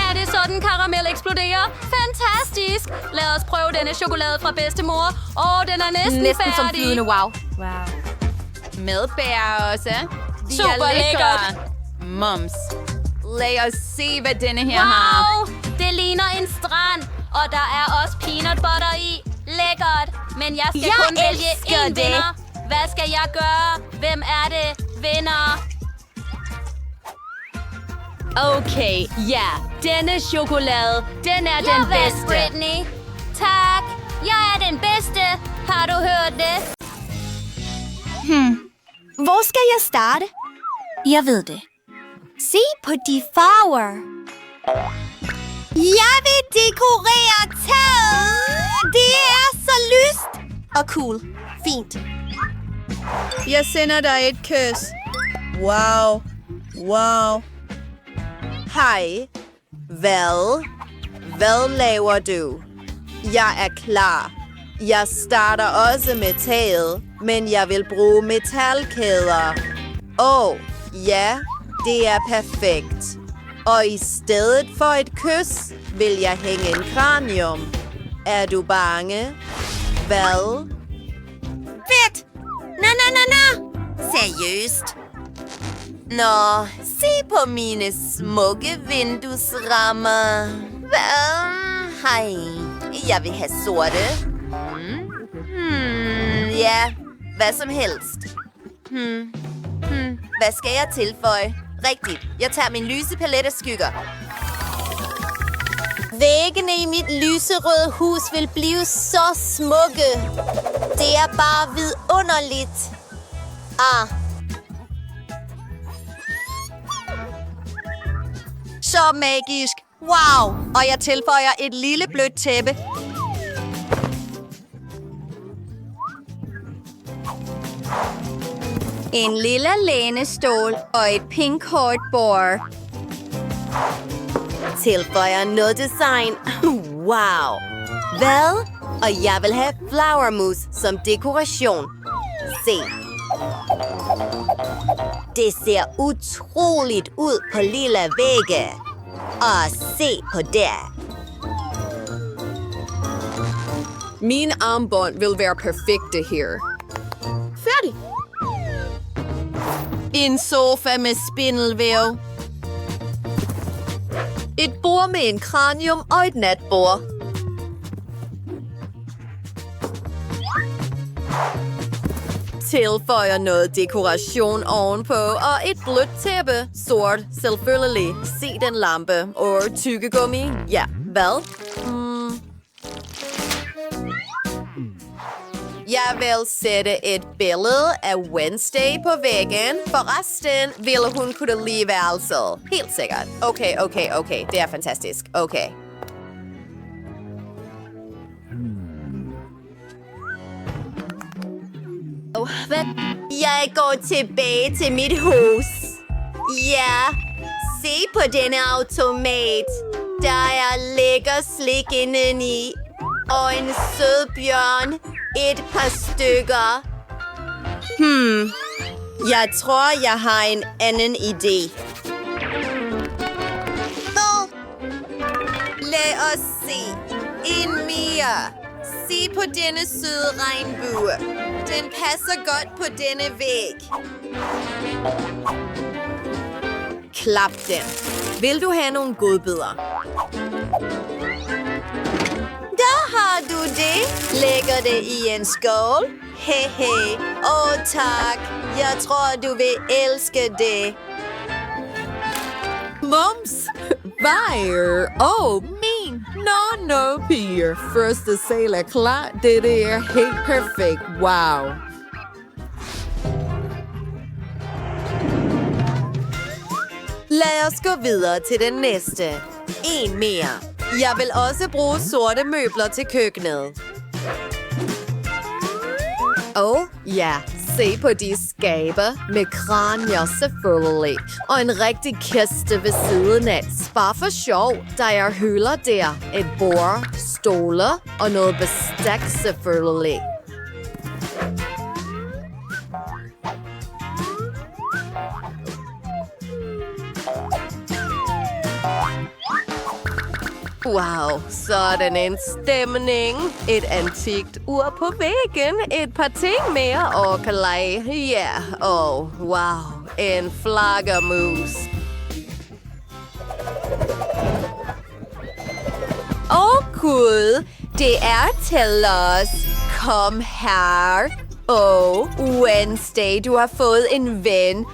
S3: Er det sådan, karamel eksploderer? Fantastisk! Lad os prøve denne chokolade fra bedstemor. Den er næsten færdig.
S19: Som flydende wow.
S6: Med bær også. De
S3: Super
S6: er
S3: lækkert.
S6: Mums. Lad os se, hvad denne her
S3: Wow!
S6: har.
S3: Det ligner en strand, og der er også peanut butter i. Lækkert. Men jeg skal kun vælge én vinder. Hvad skal jeg gøre? Hvem er det? Vinder. Okay, ja. Denne chokolade, den er den bedste. Britney. Tak. Jeg er den bedste. Har du hørt det?
S9: Hvor skal jeg starte? Jeg ved det. Se på de farver. Jeg vil dekorere taget. Det er så lyst.
S8: Og cool. Fint. Jeg sender dig et kys. Wow. Wow. Hej. Hvad laver du? Jeg er klar. Jeg starter også med taget, men jeg vil bruge metalkæder. Ja, det er perfekt. Og i stedet for et kys, vil jeg hænge en kranium. Er du bange? Hvad?
S2: Fedt! Nå. Seriøst?
S8: Nå, se på mine smukke vinduesrammer. Hej. Jeg vil have sorte. Ja, hvad som helst. Hvad skal jeg tilføje? Rigtigt. Jeg tager min lyse palet af skygger.
S2: Væggene i mit lyserøde hus vil blive så smukke. Det er bare vidunderligt.
S8: Så magisk. Wow. Og jeg tilføjer et lille blødt tæppe.
S2: En lille lænestol og et pinkhåret bord.
S8: Tilføjer noget design. Wow. Hvad? Og jeg vil have flower mousse som dekoration. Se. Det ser utroligt ud på lille vægge. Og se på det.
S18: Min armbånd vil være perfekte her.
S8: Færdig. En sofa med spindelvæv. Et bord med en kranium og et natbord. Tilføjer noget dekoration ovenpå og et blødt tæppe. Sort, selvfølgelig. Se den lampe. Og tyggegummi. Ja, hvad? Jeg vil sætte et billede af Wednesday på væggen. Forresten ville hun kunne lide værelset. Helt sikkert. Okay. Det er fantastisk. Okay. Hvad? Jeg går tilbage til mit hus. Ja, se på denne automat. Der er lækker slik indeni. Og en sød bjørn. Et par stykker. Jeg tror, jeg har en anden idé. Lad os se. En mere. Se på denne søde regnbue. Den passer godt på denne væg. Klap den. Vil du have nogle godbidder? Der har du det. Lægger det i en skål. Hey. Tak. Jeg tror, du vil elske det.
S18: Mums! Fire! Min
S20: Nå, piger. Første sal er klar. Dette er helt perfekt. Wow.
S7: Lad os gå videre til den næste. En mere. Jeg vil også bruge sorte møbler til køkkenet. Ja, se på de skaber med kranier selvfølgelig. Og en rigtig kiste ved siden af. Bare for sjov, der er hylder der. Et bord, stole og noget bestik selvfølgelig. Wow, sådan en stemning. Et antikt ur på væggen. Et par ting mere og kalej. Ja, wow. En flaggermus. Gud. Det er til os. Kom her. Wednesday, du har fået en ven.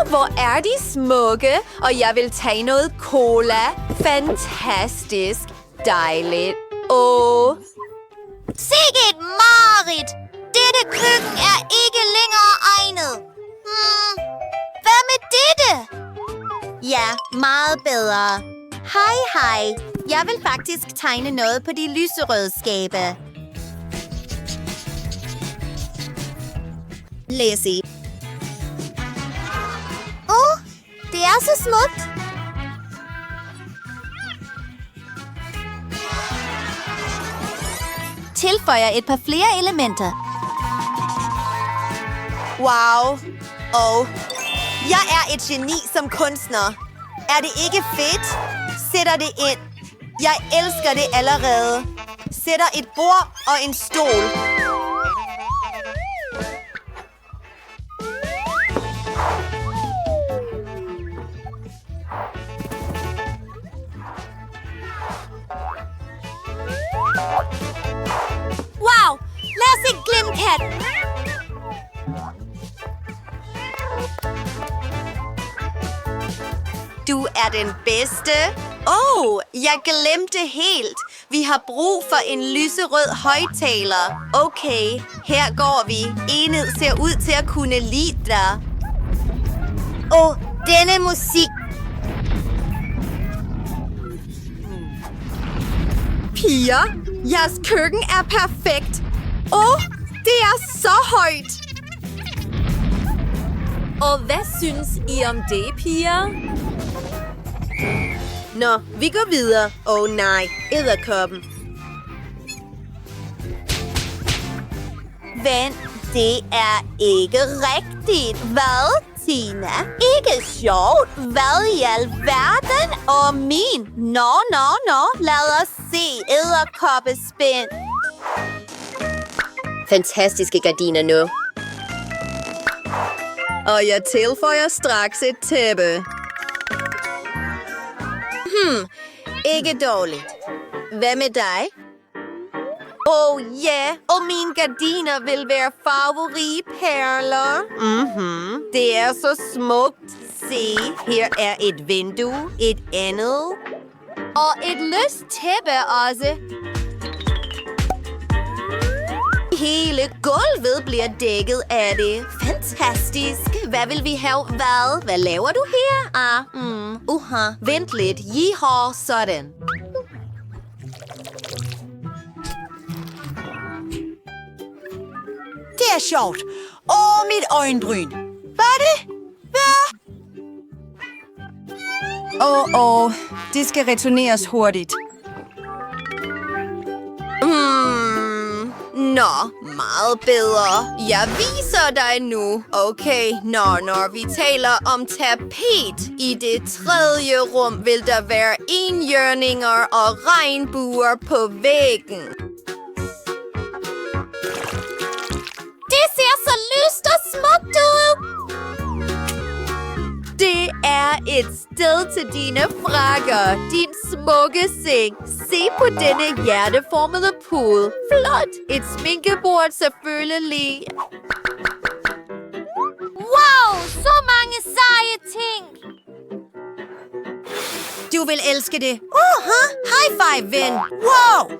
S7: Hvor er de smukke. Og jeg vil tage noget cola. Fantastisk. Dejligt.
S9: Sikke et mareridt. Dette køkken er ikke længere egnet. Hvad med dette? Ja, meget bedre. Hej. Jeg vil faktisk tegne noget på de lyserøde skabe. Læs i. Det er så smukt. Tilføjer et par flere elementer.
S2: Wow. Jeg er et geni som kunstner. Er det ikke fedt? Sætter det ind. Jeg elsker det allerede. Sætter et bord og en stol.
S9: Wow! Lad os ikke glemme katten.
S2: Du er den bedste. Jeg glemte helt. Vi har brug for en lyserød højttaler. Okay, her går vi. Enhed ser ud til at kunne lide dig.
S9: Denne musik.
S7: Piger, jeres køkken er perfekt. Det er så højt.
S19: Og hvad synes I om det, piger?
S2: Nå, vi går videre. Nej, edderkoppen. Vent, det er ikke rigtigt. Hvad, Tina? Ikke sjovt. Hvad i alverden? Min? Nå. Lad os se edderkoppespind.
S8: Fantastiske gardiner nu.
S7: Og jeg tilføjer straks et tæppe.
S2: Ikke dårligt. Hvad med dig? Og mine gardiner vil være farverige perler. Det er så smukt. Se, her er et vindue, et andet.
S9: Og et løst tæppe også.
S2: Hele gulvet bliver dækket af det. Fantastisk. Hvad vil vi have? Hvad laver du her? Vent lidt. Yeehaw, sådan.
S10: Det er sjovt. Mit øjenbryn. Hvad er det?
S21: Det skal returneres hurtigt.
S2: Nå, meget bedre. Jeg viser dig nu. Okay, når vi taler om tapet. I det tredje rum vil der være enhjørninger og regnbuer på væggen.
S9: Det ser så lyst og smukt ud.
S2: Det er et sted til dine frakker. Din smukke seng. Se på denne hjerteformede pude. Flot. Et sminkebord selvfølgelig.
S9: Wow, så mange seje ting.
S2: Du
S15: du vil elske det. High five, ven. Wow!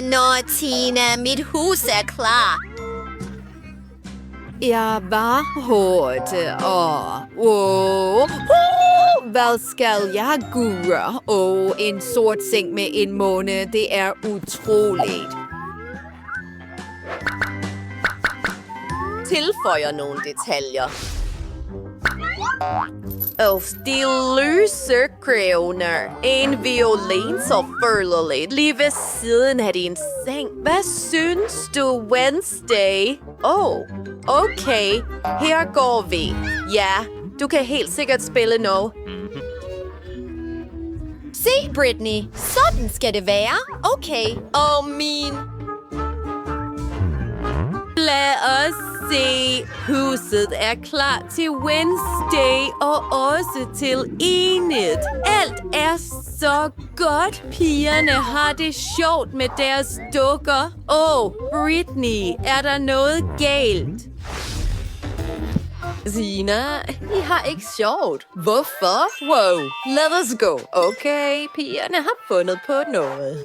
S2: Nå, Tina. Mit hus er klar.
S20: Jeg var hårdt. Hvad skal jeg gøre? En sort seng med en måne. Det er utroligt.
S6: Tilføjer nogle detaljer. De løse krævner. En violin så føleligt lige ved siden af din seng. Hvad synes du, Wednesday? Okay. Her går vi. Ja, du kan helt sikkert spille nu.
S8: Se, Brittany. Sådan skal det være. Okay.
S20: Min. Lad os se. Huset er klar til Wednesday og også til Enid. Alt er så godt. Pigerne har det sjovt med deres dukker. Brittany, er der noget galt? Zina, I har ikke sjovt. Hvorfor? Wow, let us go. Okay, pigerne har fundet på noget.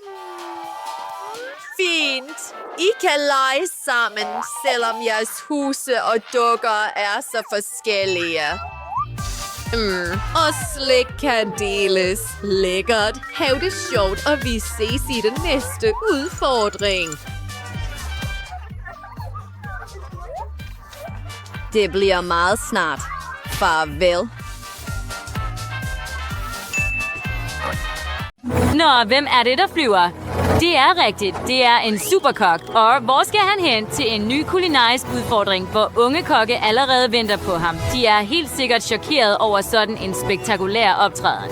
S6: Fint. I kan lege sammen, selvom jeres huse og dukker er så forskellige.
S20: Og slik kan deles. Lækkert. Hav det sjovt, og vi ses i den næste udfordring.
S7: Det bliver meget snart. Farvel.
S4: Nå, hvem er det, der flyver? Det er rigtigt. Det er en superkok. Og hvor skal han hen til en ny kulinarisk udfordring, hvor unge kokke allerede venter på ham? De er helt sikkert chokeret over sådan en spektakulær optræden.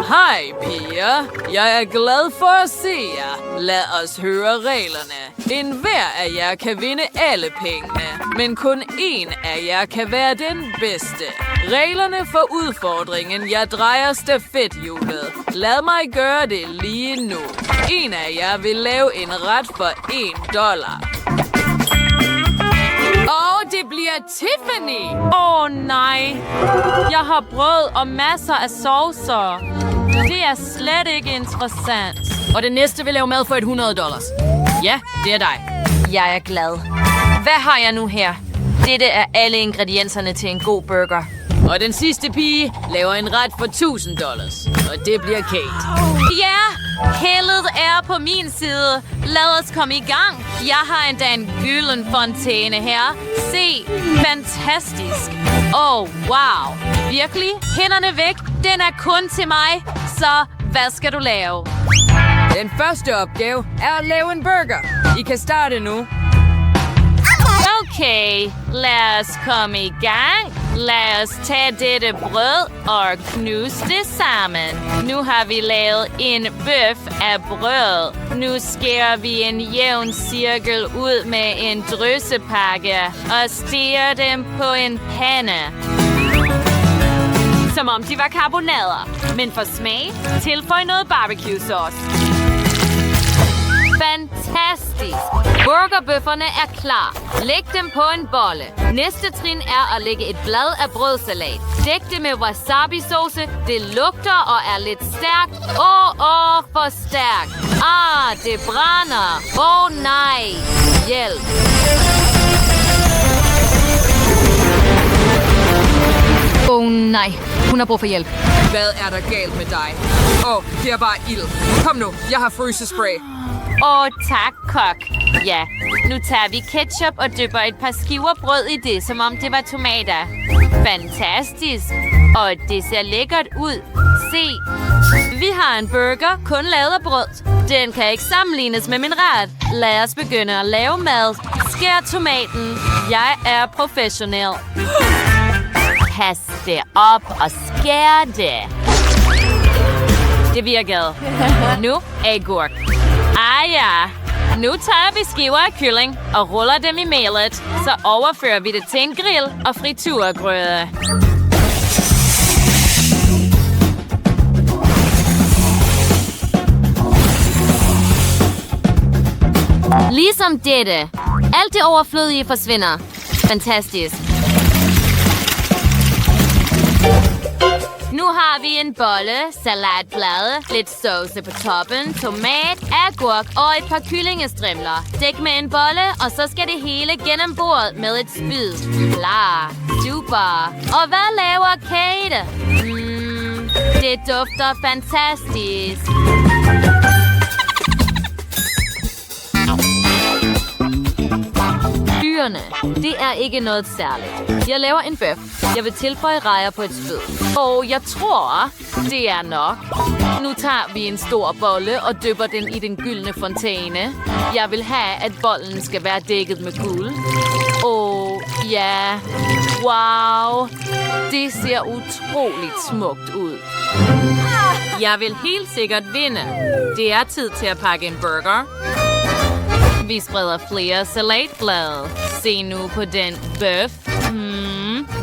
S5: Hej, piger. Jeg er glad for at se jer. Lad os høre reglerne. En hver af jer kan vinde alle pengene, men kun én af jer kan være den bedste. Reglerne for udfordringen. Jeg drejer stafethjulet. Lad mig gøre det lige nu. En af jer vil lave en ret for $1. Det bliver Tiffany!
S1: Nej. Jeg har brød og masser af saucer. Det er slet ikke interessant.
S5: Og det næste vil lave mad for $100. Ja, det er dig.
S3: Jeg er glad. Hvad har jeg nu her? Dette er alle ingredienserne til en god burger.
S5: Og den sidste pige laver en ret for $1000. Og det bliver Kate.
S1: Ja, heldet er på min side. Lad os komme i gang. Jeg har endda en gylden fontæne her. Se, fantastisk. Wow. Virkelig? Hænderne væk. Den er kun til mig. Så hvad skal du lave?
S5: Den første opgave er at lave en burger. I kan starte nu.
S1: Okay, lad os komme i gang. Lad os tage dette brød og knuse det sammen. Nu har vi lavet en bøf af brød. Nu skærer vi en jævn cirkel ud med en dryssepakke og steger dem på en pande. Som om de var karbonader. Men for smag, tilføj noget barbecue sauce. Fantastisk! Burgerbøfferne er klar. Læg dem på en bolle. Næste trin er at lægge et blad af brødsalat. Dæk det med wasabi-sauce. Det lugter og er lidt stærkt. For stærkt. Det brænder. Nej. Hjælp.
S4: Nej. Hun har brug for hjælp.
S5: Hvad er der galt med dig? Det er bare ild. Kom nu, jeg har frysespray.
S1: Tak, kok. Ja, nu tager vi ketchup og dypper et par skiver brød i det, som om det var tomater. Fantastisk. Og det ser lækkert ud. Se, vi har en burger kun lavet af brød. Den kan ikke sammenlignes med min ret. Lad os begynde at lave mad. Skær tomaten. Jeg er professionel. Pas det op og skær det. Det virkede. Nu agurk. Ja. Nu tager vi skiver af kylling og ruller dem i melet. Så overfører vi det til en grill og friturgrøde. Ligesom dette. Alt det overflødige forsvinder. Fantastisk.
S3: Nu har vi en bolle, salatblade, lidt sauce på toppen, tomat, agurk og et par kyllingestrimler. Dæk med en bolle, og så skal det hele gennem bordet med et spyd. Klar, super. Og hvad laver Kate? Det dufter fantastisk. Dyrene, det er ikke noget særligt. Jeg laver en bøf. Jeg vil tilføje rejer på et spyd. Og jeg tror, det er nok. Nu tager vi en stor bolle og dypper den i den gyldne fontæne. Jeg vil have, at bollen skal være dækket med guld. Og ja, wow. Det ser utroligt smukt ud. Jeg vil helt sikkert vinde. Det er tid til at pakke en burger. Vi spreder flere salatblade. Se nu på den bøf.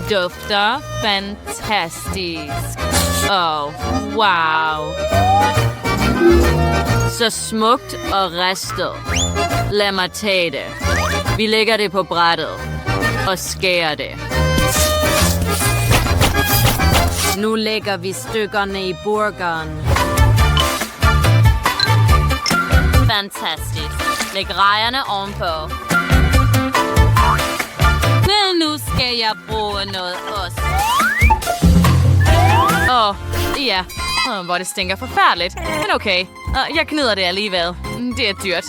S3: Dufter fantastisk. Wow. Så smukt og ristet. Lad mig tage det. Vi lægger det på brættet og skærer det. Nu lægger vi stykkerne i burgeren. Fantastisk. Læg rejerne ovenpå. Nu skal jeg bruge noget ost. Ja. Hvor det stinker forfærdeligt. Men okay. Jeg gnider det alligevel. Det er dyrt.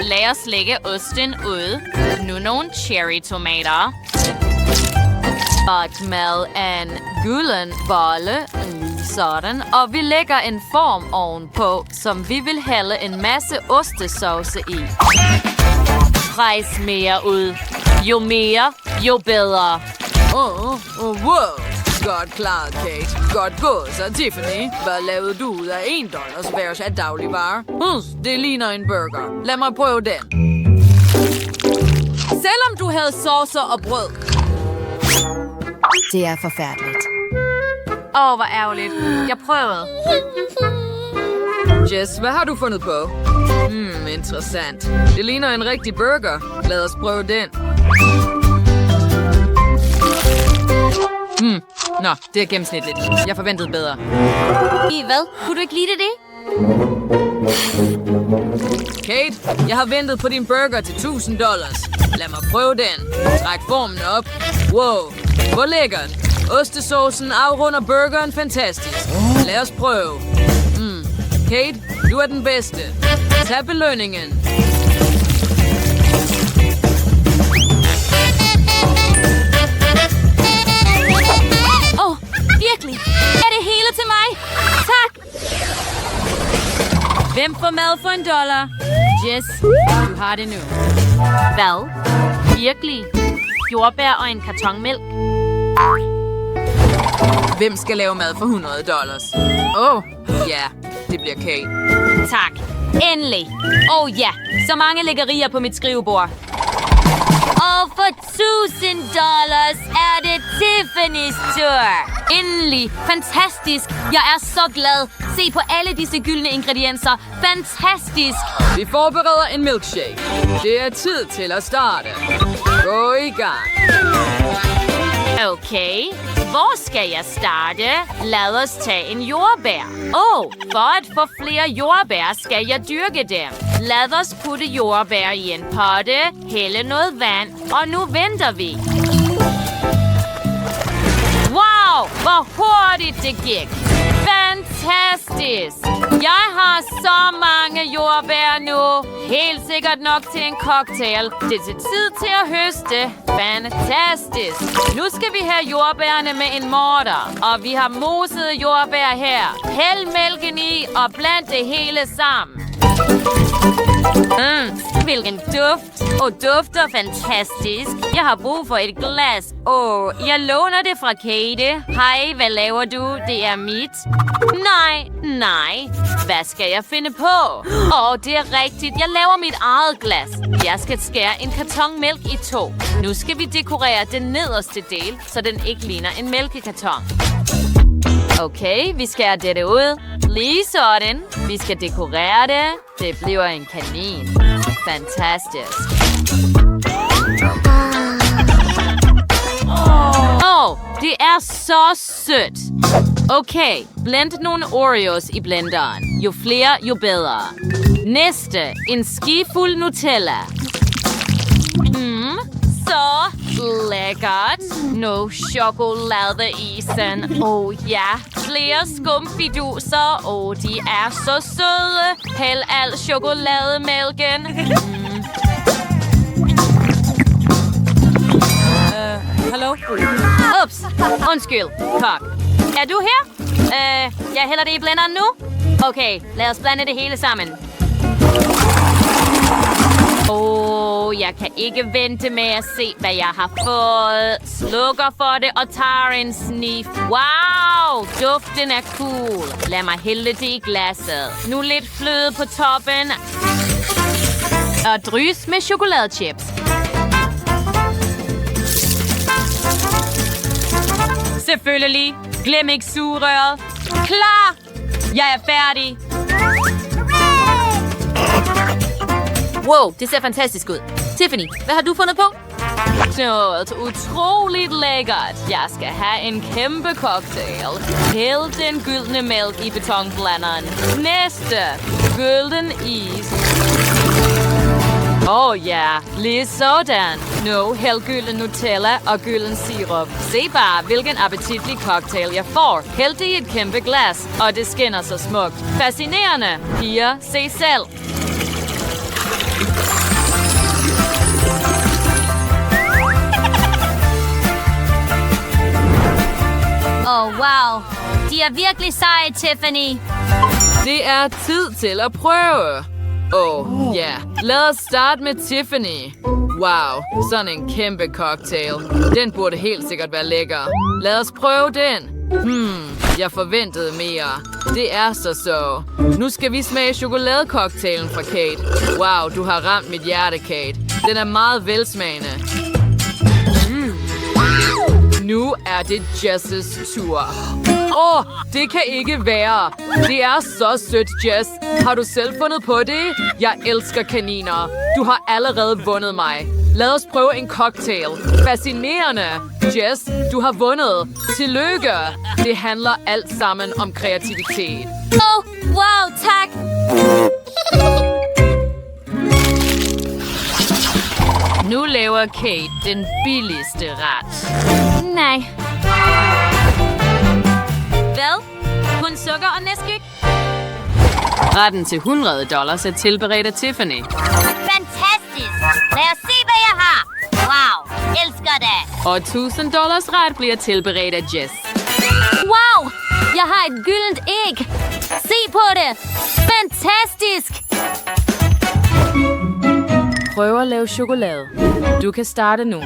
S3: Lad os lægge osten ud. Nu nogle cherrytomater. Og med en gylden bolle. Sådan. Og vi lægger en form ovenpå, som vi vil hælde en masse ostesauce i. Prejs mere ud. Jo mere, jo bedre.
S5: Wow. Godt klaret, Kate. Godt gået, så Tiffany. Hvad lavede du ud af $1 værds af dagligvarer? Det ligner en burger. Lad mig prøve den.
S1: Selvom du havde saucer og brød.
S21: Det er forfærdeligt.
S3: Hvor ærgerligt. Jeg prøvede.
S5: Jess, hvad har du fundet på? Interessant. Det ligner en rigtig burger. Lad os prøve den. Nå, det er gennemsnitligt. Jeg forventede bedre.
S3: Hvad? Kunne du ikke lide det?
S5: Kate, jeg har ventet på din burger til $1.000. Lad mig prøve den. Træk formen op. Wow, hvor lækkert. Ostesaucen afrunder burgeren fantastisk. Lad os prøve. Kate, du er den bedste. Tag belønningen.
S3: Virkelig? Er det hele til mig? Tak!
S1: Hvem får mad for $1?
S3: Jess, du har det nu. Hvad? Virkelig? Jordbær og en karton mælk?
S5: Hvem skal lave mad for $100? Ja, det bliver Kate.
S3: Tak. Endelig. Ja, så mange lækkerier på mit skrivebord. Og for $1.000 er det Tiffany's tur. Endelig. Fantastisk. Jeg er så glad. Se på alle disse gyldne ingredienser. Fantastisk.
S5: Vi forbereder en milkshake. Det er tid til at starte. Gå i gang.
S3: Okay. Hvor skal jeg starte? Lad os tage en jordbær. For at få flere jordbær skal jeg dyrke dem. Lad os putte jordbær i en potte, hælde noget vand, og nu venter vi. Wow, hvor hurtigt det gik. Fantastisk. Jeg har så mange jordbær nu. Helt sikkert nok til en cocktail. Det er tid til at høste. Fantastisk. Nu skal vi have jordbærne med en morter. Og vi har moset jordbær her. Hæld mælken i og bland det hele sammen. Hvilken duft. Dufter fantastisk. Jeg har brug for et glas. Jeg låner det fra Kate. Hej, hvad laver du? Det er mit. Nej. Hvad skal jeg finde på? Det er rigtigt. Jeg laver mit eget glas. Jeg skal skære en karton mælk i 2. Nu skal vi dekorere den nederste del, så den ikke ligner en mælkekarton. Okay, vi skærer dette ud. Lige sådan. Vi skal dekorere det. Det bliver en kanin. Fantastisk. Det er så sødt. Okay, blend nogle Oreos i blenderen. Jo flere, jo bedre. Næste, en skefuld Nutella. Så lækkert. Nu chokoladeisen. Ja, flere skumfiduser. De er så søde. Hæld al chokolademælken.
S1: Hallo?
S3: Ups, undskyld, kok. Er du her? Jeg hælder det i blenderen nu. Okay, lad os blande det hele sammen. Jeg kan ikke vente med at se, hvad jeg har fået. Slukker for det og tager en sniff. Wow, duften er cool. Lad mig hælde det i glasset. Nu lidt fløde på toppen. Og drys med chokoladechips. Selvfølgelig. Glem ikke sugerøret. Klar! Jeg er færdig. Wow, det ser fantastisk ud. Tiffany, hvad har du fundet på? Noget utroligt lækkert. Jeg skal have en kæmpe cocktail. Hæld den gyldne mælk i betonblanderen. Næste. Gylden is. Ja, lige sådan. Nu hæld gylden Nutella og gylden sirup. Se bare, hvilken appetitlig cocktail jeg får. Hæld det i et kæmpe glas, og det skinner så smukt. Fascinerende. Piger, se selv. Wow. De er virkelig seje, Tiffany.
S5: Det er tid til at prøve. Lad os starte med Tiffany. Wow, sådan en kæmpe cocktail. Den burde helt sikkert være lækker. Lad os prøve den. Jeg forventede mere. Det er så. Nu skal vi smage chokoladecocktailen fra Kate. Wow, du har ramt mit hjerte, Kate. Den er meget velsmagende. Nu er det Jess' tur. Det kan ikke være. Det er så sødt, Jess. Har du selv fundet på det? Jeg elsker kaniner. Du har allerede vundet mig. Lad os prøve en cocktail. Fascinerende. Jess, du har vundet. Tillykke. Det handler alt sammen om kreativitet.
S3: Wow, tak. Nu laver Kate den billigste ret. Nej. Hvad? Kun sukker og Nesquik?
S4: Retten til $100 er tilberedt af Tiffany.
S9: Fantastisk! Lad os se, hvad jeg har. Wow, elsker det.
S4: Og $1000 ret bliver tilberedt af Jess.
S3: Wow, jeg har et gyldent æg. Se på det. Fantastisk.
S4: Prøv at lave chokolade. Du kan starte nu.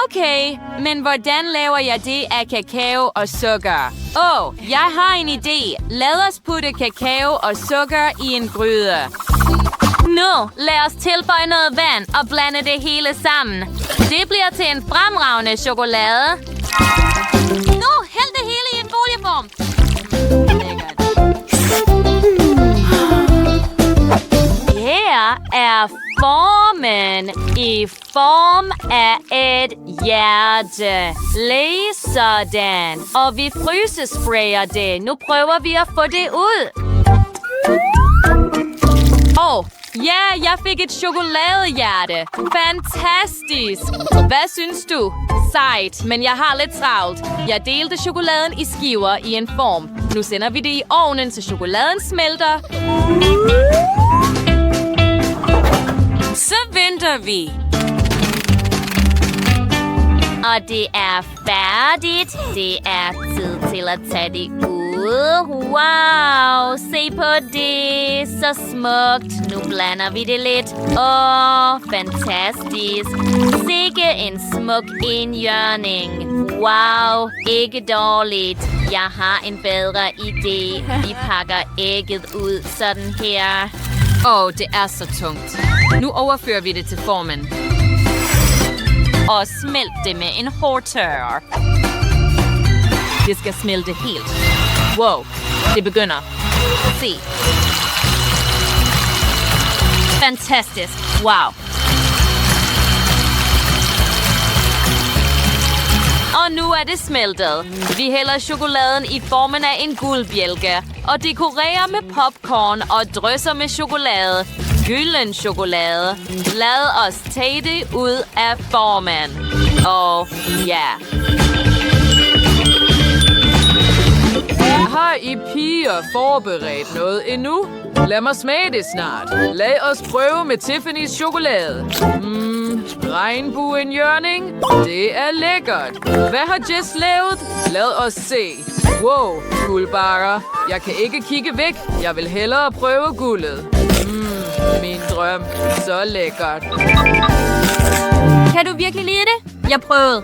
S3: Okay, men hvordan laver jeg det af kakao og sukker? Jeg har en idé. Lad os putte kakao og sukker i en gryde. Nu, lad os tilføje noget vand og blande det hele sammen. Det bliver til en fremragende chokolade. Nu, hæld det hele i en folieform. Her er formen i form af et hjerte. Lige sådan. Og vi frysesprayer det. Nu prøver vi at få det ud. Jeg fik et chokoladehjerte. Fantastisk. Hvad synes du? Sejt, men jeg har lidt travlt. Jeg delte chokoladen i skiver i en form. Nu sender vi det i ovnen, så chokoladen smelter.
S1: Så venter vi.
S3: Og det er færdigt. Det er tid til at tage det ud. Wow, se på det. Så smukt. Nu blander vi det lidt. Fantastisk. Sikke en smuk indjørning. Wow, ikke dårligt. Jeg har en bedre idé. Vi pakker ægget ud sådan her.
S4: Det er så tungt. Nu overfører vi det til formen.
S3: Og smelt det med en hårdtørrer.
S4: Det skal smelte helt.
S3: Wow, det begynder. Se. Fantastisk. Wow. Og nu er det smeltet. Vi hælder chokoladen i formen af en guldbjælke og dekorerer med popcorn og drysser med chokolade. Gylden chokolade. Lad os tage det ud af formen. Og ja.
S5: Har I piger forberedt noget endnu? Lad mig smage det snart. Lad os prøve med Tiffany's chokolade. Regnbuen-jørning. Det er lækkert. Hvad har Jess lavet? Lad os se. Wow, guldbarrer. Jeg kan ikke kigge væk. Jeg vil hellere prøve guldet. Min drøm. Så lækkert.
S3: Kan du virkelig lide det? Jeg prøvede.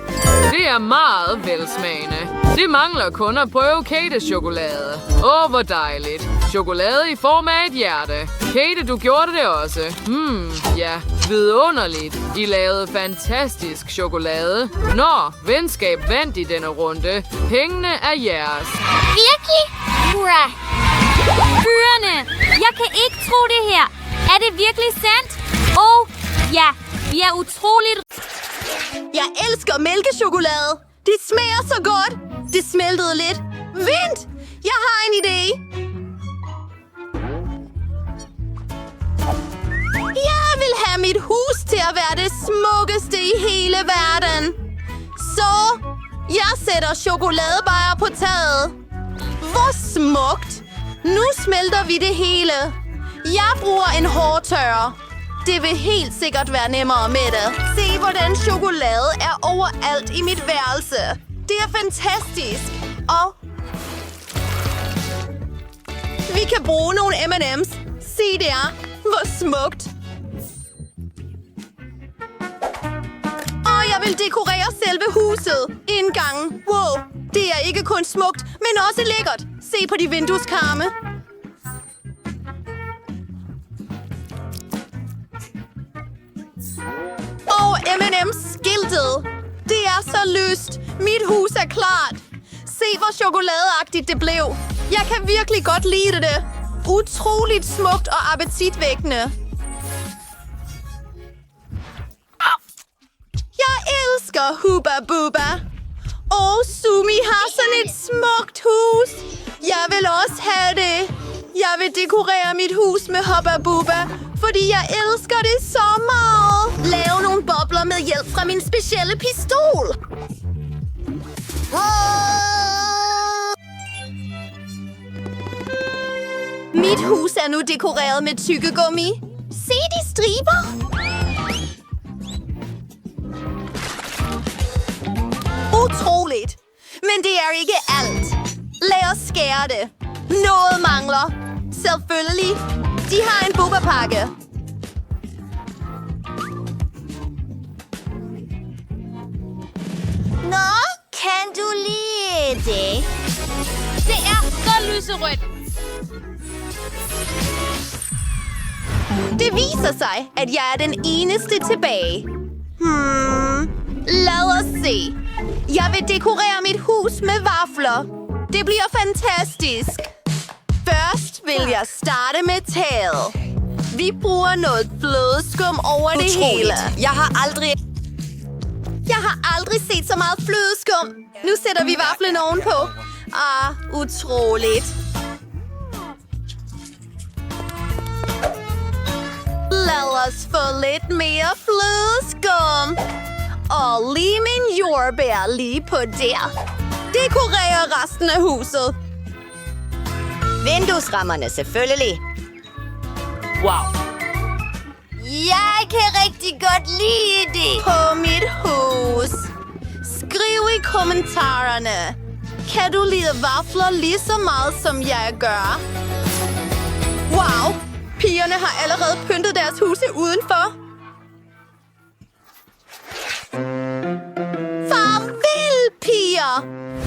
S5: Det er meget velsmagende. Det mangler kun at prøve Kates chokolade. Hvor dejligt. Chokolade i form af et hjerte. Kate, du gjorde det også. Ja, vidunderligt. I lavede fantastisk chokolade. Venskab vandt i denne runde. Pengene er jeres.
S9: Virkelig? Hurra!
S1: Fyrene! Jeg kan ikke tro det her. Er det virkelig sandt? Ja, vi er utroligt...
S8: Jeg elsker mælkechokolade. Det smager så godt. Det smeltede lidt. Vent! Jeg har en idé. Jeg vil have mit hus til at være det smukkeste i hele verden. Så jeg sætter chokoladebajer på taget. Hvor smukt. Nu smelter vi det hele. Jeg bruger en hårtørrer. Det vil helt sikkert være nemmere med det. Se, hvordan chokolade er overalt i mit værelse. Det er fantastisk. Og vi kan bruge nogle M&M's. Se der. Hvor smukt. Og jeg vil dekorere selve huset. Indgangen. Wow. Det er ikke kun smukt, men også lækkert. Se på de vindueskarme. Og M&M's-skiltet. Det er så lyst. Mit hus er klart. Se, hvor chokoladeagtigt det blev. Jeg kan virkelig godt lide det. Utroligt smukt og appetitvækkende. Jeg elsker Hubba Bubba. Og Sumi har sådan et smukt hus. Jeg vil også have det. Jeg vil dekorere mit hus med Hubba Bubba, fordi jeg elsker det så meget. Lave nogle bobler med hjælp fra min specielle pistol. Mit hus er nu dekoreret med tyggegummi. Se de striber. Utroligt. Men det er ikke alt. Lad os skære det. Noget mangler. Selvfølgelig. De har en bubba-pakke.
S9: Nå, kan du lide det?
S1: Det er så lyserødt.
S8: Det viser sig, at jeg er den eneste tilbage. Lad os se. Jeg vil dekorere mit hus med vafler. Det bliver fantastisk. Først vil jeg starte med taget. Vi bruger noget flødeskum over det hele.
S10: Jeg har aldrig
S8: set så meget flødeskum. Nu sætter vi vaflen ovenpå. Utroligt. Lad os få lidt mere flødeskum. Og lige min jordbær lige på der. Dekorer resten af huset.
S10: Vinduesrammerne, selvfølgelig.
S11: Wow.
S9: Jeg kan rigtig godt lide det.
S8: På mit hus. Skriv i kommentarerne. Kan du lide vafler lige så meget, som jeg gør? Wow! Pigerne har allerede pyntet deres huse udenfor. Farvel, piger!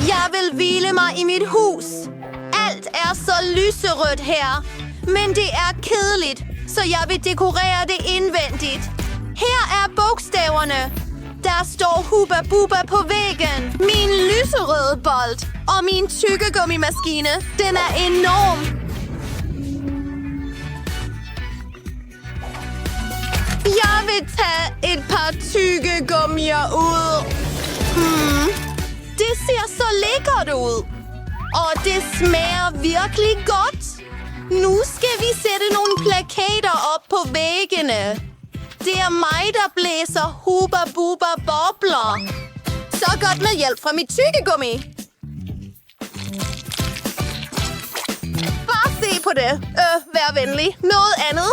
S8: Jeg vil hvile mig i mit hus. Alt er så lyserødt her. Men det er kedeligt, så jeg vil dekorere det indvendigt. Her er bogstaverne. Der står Hubba Bubba på væggen. Min lyserøde bold og min tyggegummimaskine. Den er enorm. Jeg vil tage et par tyggegummier ud. Det ser så lækkert ud. Og det smager virkelig godt. Nu skal vi sætte nogle plakater op på væggene. Det er mig, der blæser Hubba Bubba bobler. Så godt med hjælp fra mit tyggegummi. Bare se på det. Vær venlig. Noget andet?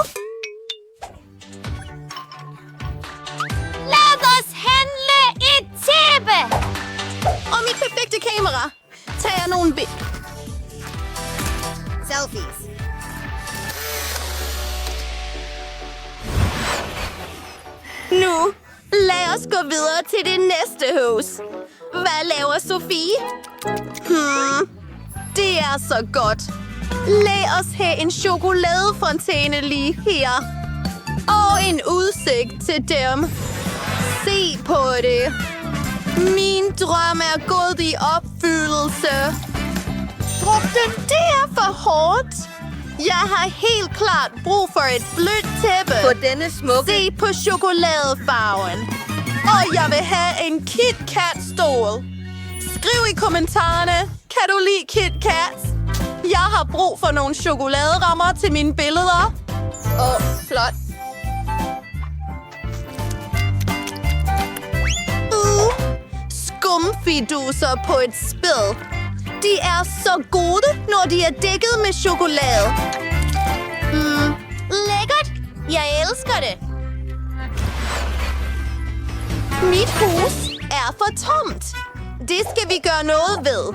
S9: Lad os handle et tæppe!
S8: Og mit perfekte kamera. Tager nogle
S2: Selfies.
S8: Nu, lad os gå videre til det næste hus. Hvad laver Sofie? Det er så godt. Lad os have en chokoladefontæne lige her. Og en udsigt til dem. Se på det. Min drøm er gået i opfyldelse. Frugten, det er for hårdt. Jeg har helt klart brug for et blødt tæppe.
S2: På denne smukke.
S8: Se på chokoladefarven. Og jeg vil have en Kit Kat-stol. Skriv i kommentarerne, kan du lide Kit Kats? Jeg har brug for nogle chokoladerammer til mine billeder. Flot. Skumfiduser på et spid. De er så gode, når de er dækket med chokolade.
S2: Lækkert. Jeg elsker det.
S8: Mit hus er for tomt. Det skal vi gøre noget ved.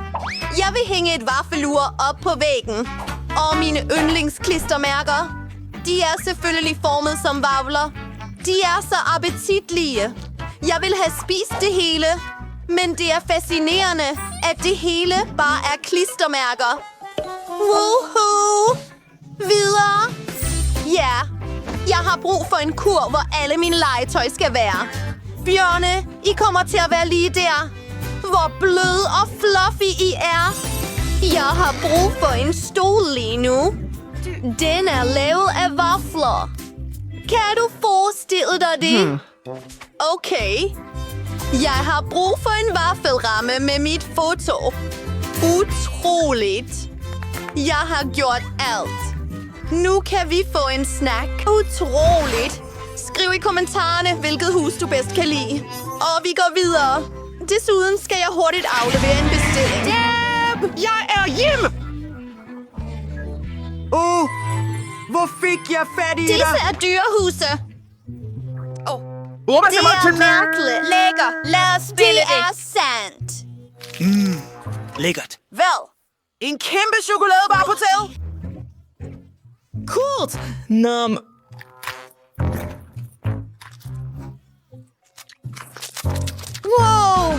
S8: Jeg vil hænge et vaffelur op på væggen. Og mine yndlingsklistermærker. De er selvfølgelig formet som vafler. De er så appetitlige. Jeg vil have spist det hele. Men det er fascinerende, at det hele bare er klistermærker. Woohoo! Videre! Ja, jeg har brug for en kur, hvor alle mine legetøj skal være. Bjørne, I kommer til at være lige der. Hvor blød og fluffy I er. Jeg har brug for en stol lige nu. Den er lavet af vafler. Kan du forestille dig det? Okay. Jeg har brug for en vaffelramme med mit foto. Utroligt. Jeg har gjort alt. Nu kan vi få en snack. Utroligt. Skriv i kommentarerne, hvilket hus du bedst kan lide. Og vi går videre. Desuden skal jeg hurtigt aflevere en bestilling.
S12: Deb! Jeg er hjemme! Hvor fik jeg fat i dig?
S8: Disse er dyrehuse.
S12: Det
S8: er mærkeligt.
S2: Lækker. Lad os spille
S8: det. Det er sandt.
S12: Lækkert.
S15: Hvad? En kæmpe chokoladebar på hotel?
S12: Cool. Nom.
S8: Wow.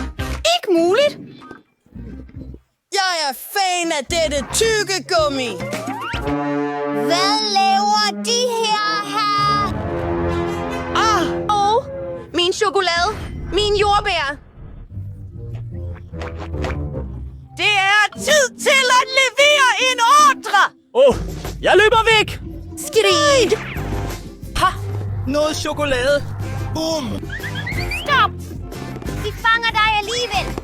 S8: Ikke muligt.
S15: Jeg er fan af dette tyggegummi.
S2: Hvad laver de her?
S8: Min chokolade. Min jordbær.
S15: Det er tid til at levere en ordre.
S11: Jeg løber væk.
S8: Skrid.
S12: Noget chokolade. Boom.
S2: Stop. De fanger dig alligevel.